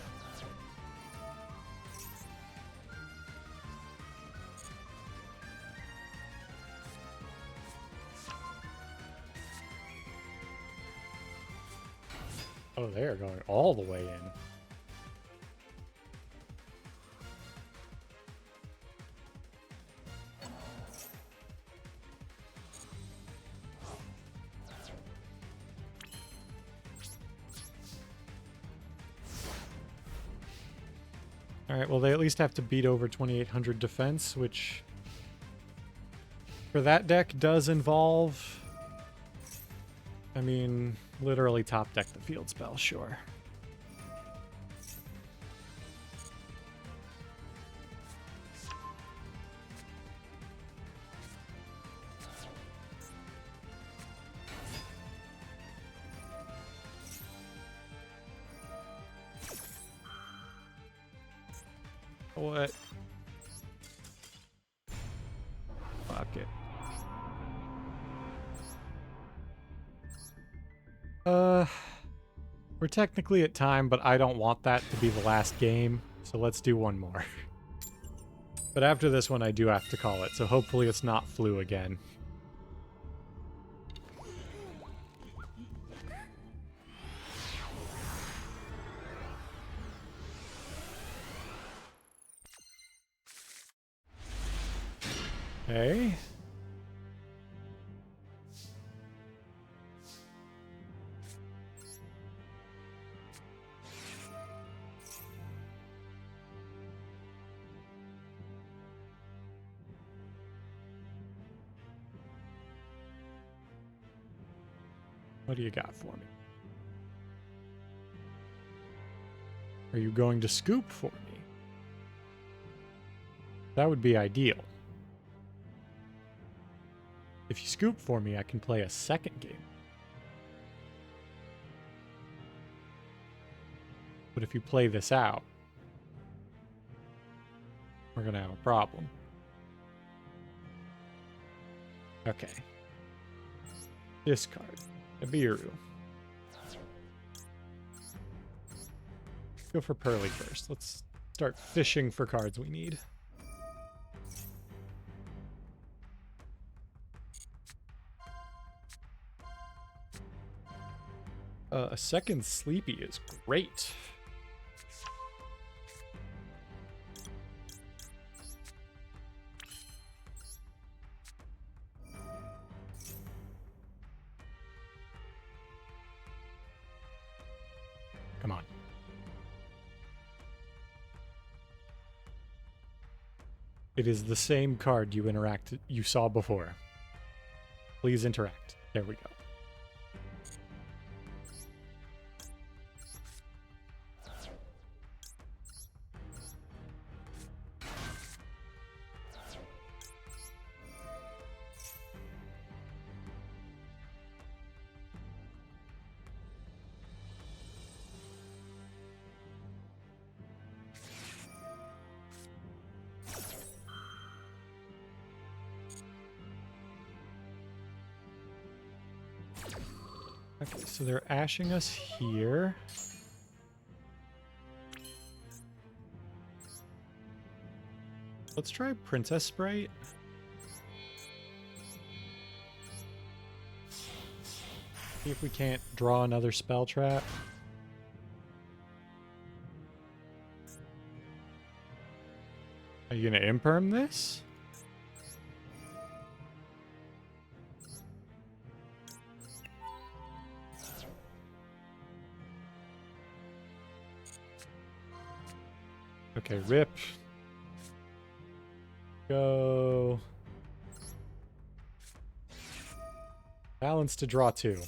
Oh, they are going all the way in. Alright, well they at least have to beat over 2800 defense, which For that deck does involve... I mean, literally top deck the field spell, sure. What? Fuck it. We're technically at time, but I don't want that to be the last game, so let's do one more. But after this one, I do have to call it, so hopefully it's not flu again. Okay. What do you got for me? Are you going to scoop for me? That would be ideal. If you scoop for me, I can play a second game. But if you play this out, we're gonna have a problem. Okay. Discard. Ibiru. Go for Pearly first. Let's start fishing for cards we need. A second Sleepy is great. Come on. It is the same card you saw before. Please interact. There we go. Okay, so they're ashing us here. Let's try Princess Sprite. See if we can't draw another spell trap. Are you gonna imperm this? Okay, rip. Go. Balance to draw 2.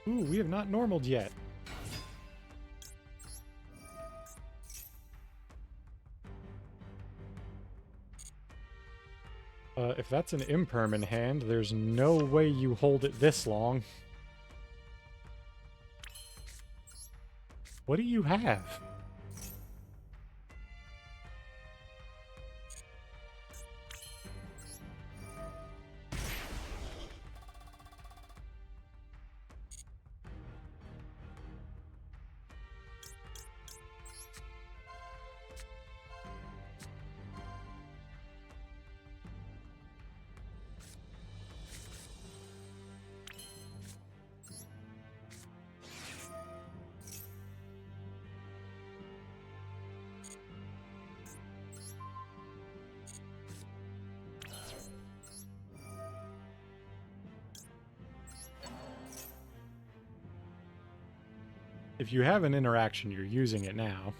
Ooh, we have not normaled yet. If that's an imperm in hand, there's no way you hold it this long. What do you have? If you have an interaction, you're using it now.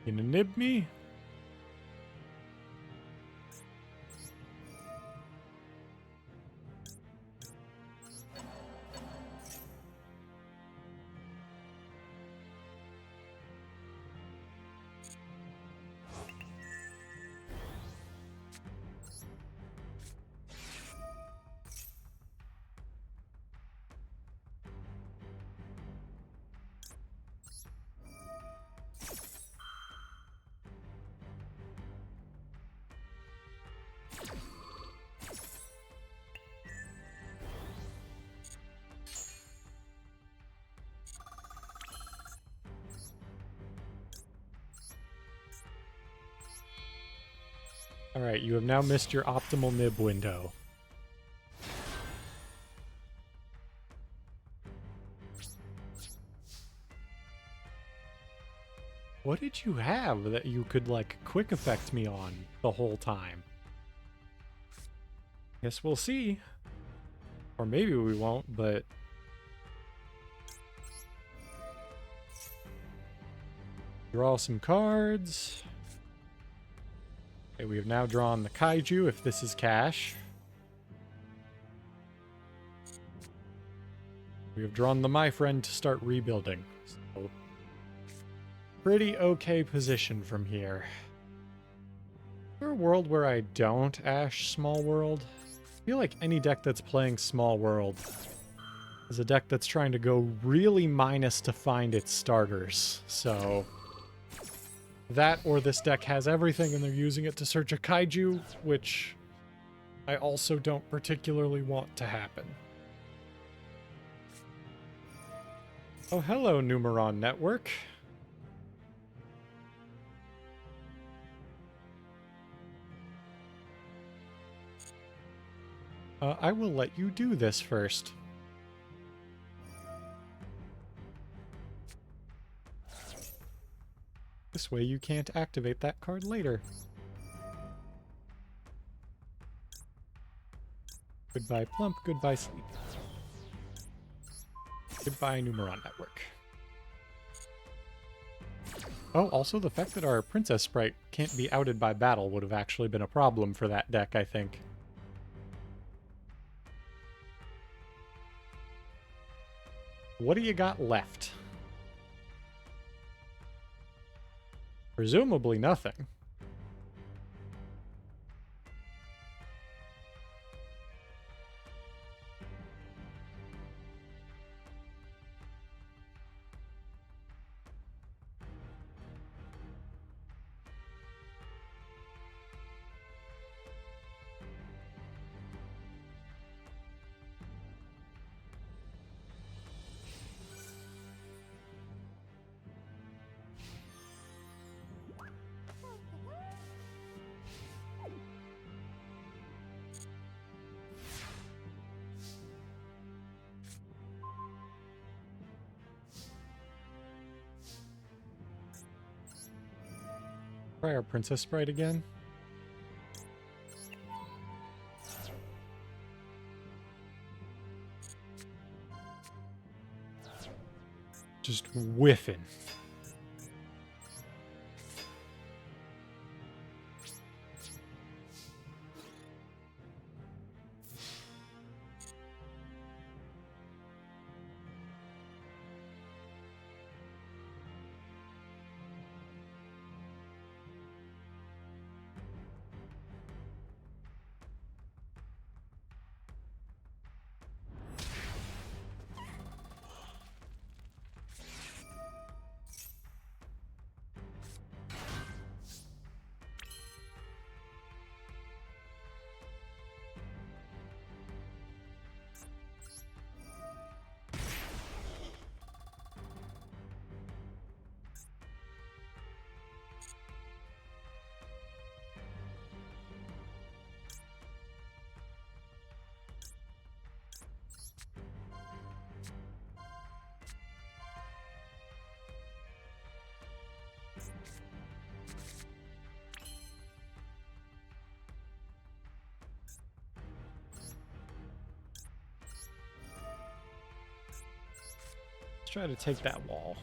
You gonna nib me? Alright, you have now missed your optimal nib window. What did you have that you could, like, quick effect me on the whole time? Guess we'll see. Or maybe we won't, but... Draw some cards. Okay, we have now drawn the Kaiju, if this is cash. We have drawn the My Friend to start rebuilding. So, pretty okay position from here. Is there a world where I don't Ash Small World? I feel like any deck that's playing Small World is a deck that's trying to go really minus to find its starters. So that or this deck has everything and they're using it to search a Kaiju, which I also don't particularly want to happen. Oh, hello, Numeron Network. I will let you do this first. This way you can't activate that card later. Goodbye Plump, goodbye Sleep. Goodbye Numeron Network. Oh, also the fact that our Princess Sprite can't be outed by battle would have actually been a problem for that deck, I think. What do you got left? Presumably nothing. Try our Princess Sprite again. Just whiffing. try to take that wall.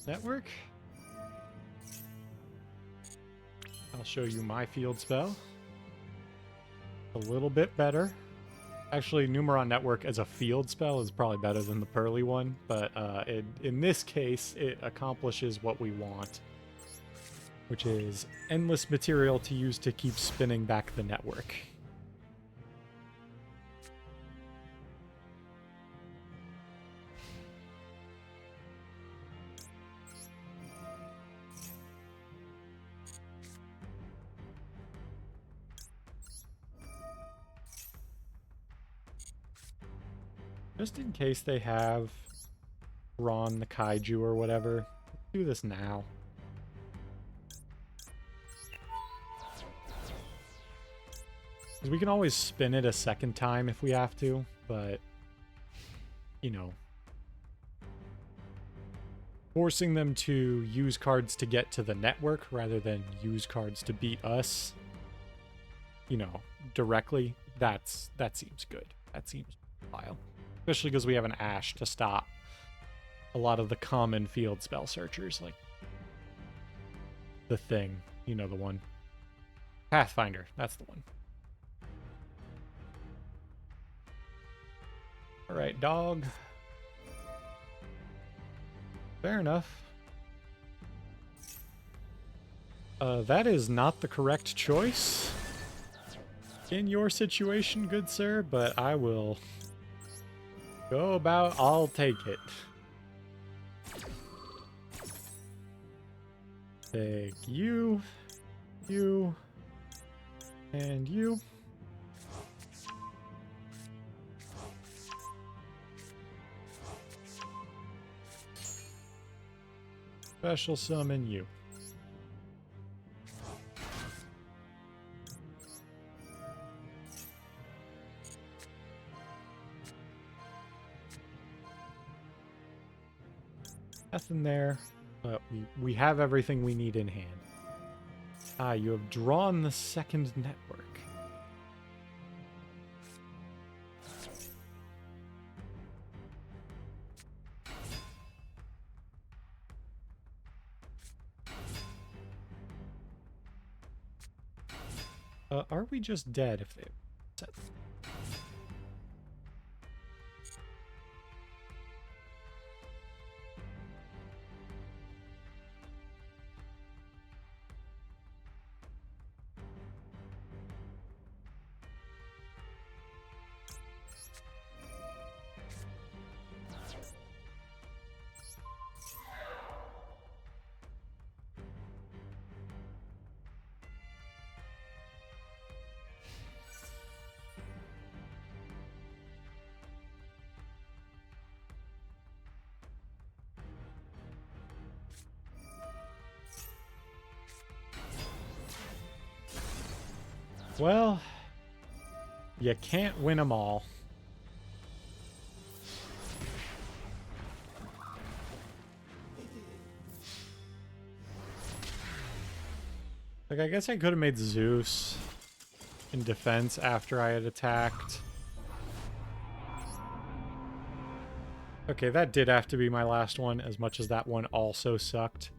Network. I'll show you my field spell. A little bit better. Actually, Numeron Network as a field spell is probably better than the Pearly one, but in this case, it accomplishes what we want, which is endless material to use to keep spinning back the network. Just in case they have Ron the Kaiju or whatever, let's do this now. Because we can always spin it a second time if we have to, but, you know, forcing them to use cards to get to the network rather than use cards to beat us, you know, directly, that seems good. That seems vile. Especially because we have an Ash to stop a lot of the common field spell searchers, like the Thing, you know, the one. Pathfinder, that's the one. Alright, dog. Fair enough. That is not the correct choice in your situation, good sir, but I will go about, I'll take it. Take you, you, and you. Special summon you. Nothing there, but we have everything we need in hand. Ah, you have drawn the second network. Are we just dead if they set? Well, you can't win them all. Like, I guess I could have made Zeus in defense after I had attacked. Okay, that did have to be my last one, as much as that one also sucked.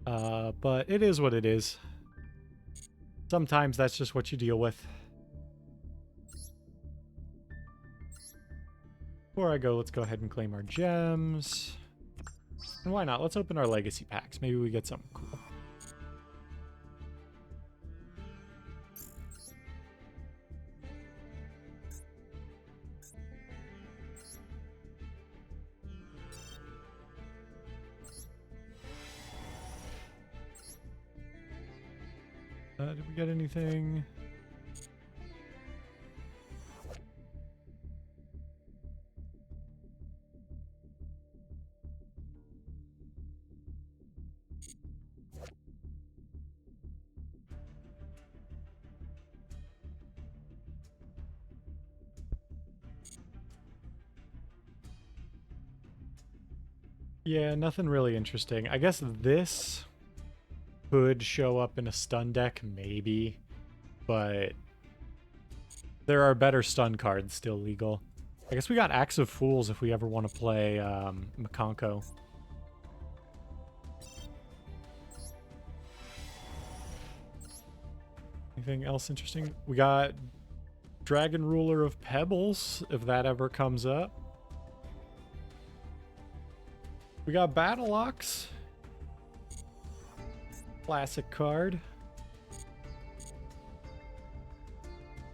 But it is what it is. Sometimes that's just what you deal with. Before I go, let's go ahead and claim our gems. And why not? Let's open our legacy packs. Maybe we get something cool. Did we get anything? Yeah, nothing really interesting. I guess this could show up in a stun deck, maybe, but there are better stun cards still legal. I guess we got Axe of Fools if we ever want to play Makonko. Anything else interesting? We got Dragon Ruler of Pebbles, if that ever comes up. We got Battle Ox. Classic card.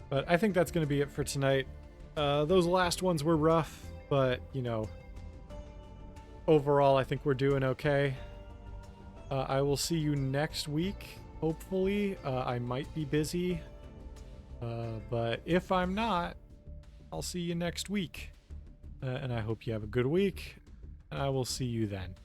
But I think that's going to be it for tonight. Those last ones were rough, but, you know, overall, I think we're doing okay. I will see you next week, hopefully. I might be busy, but if I'm not, I'll see you next week. And I hope you have a good week, and I will see you then.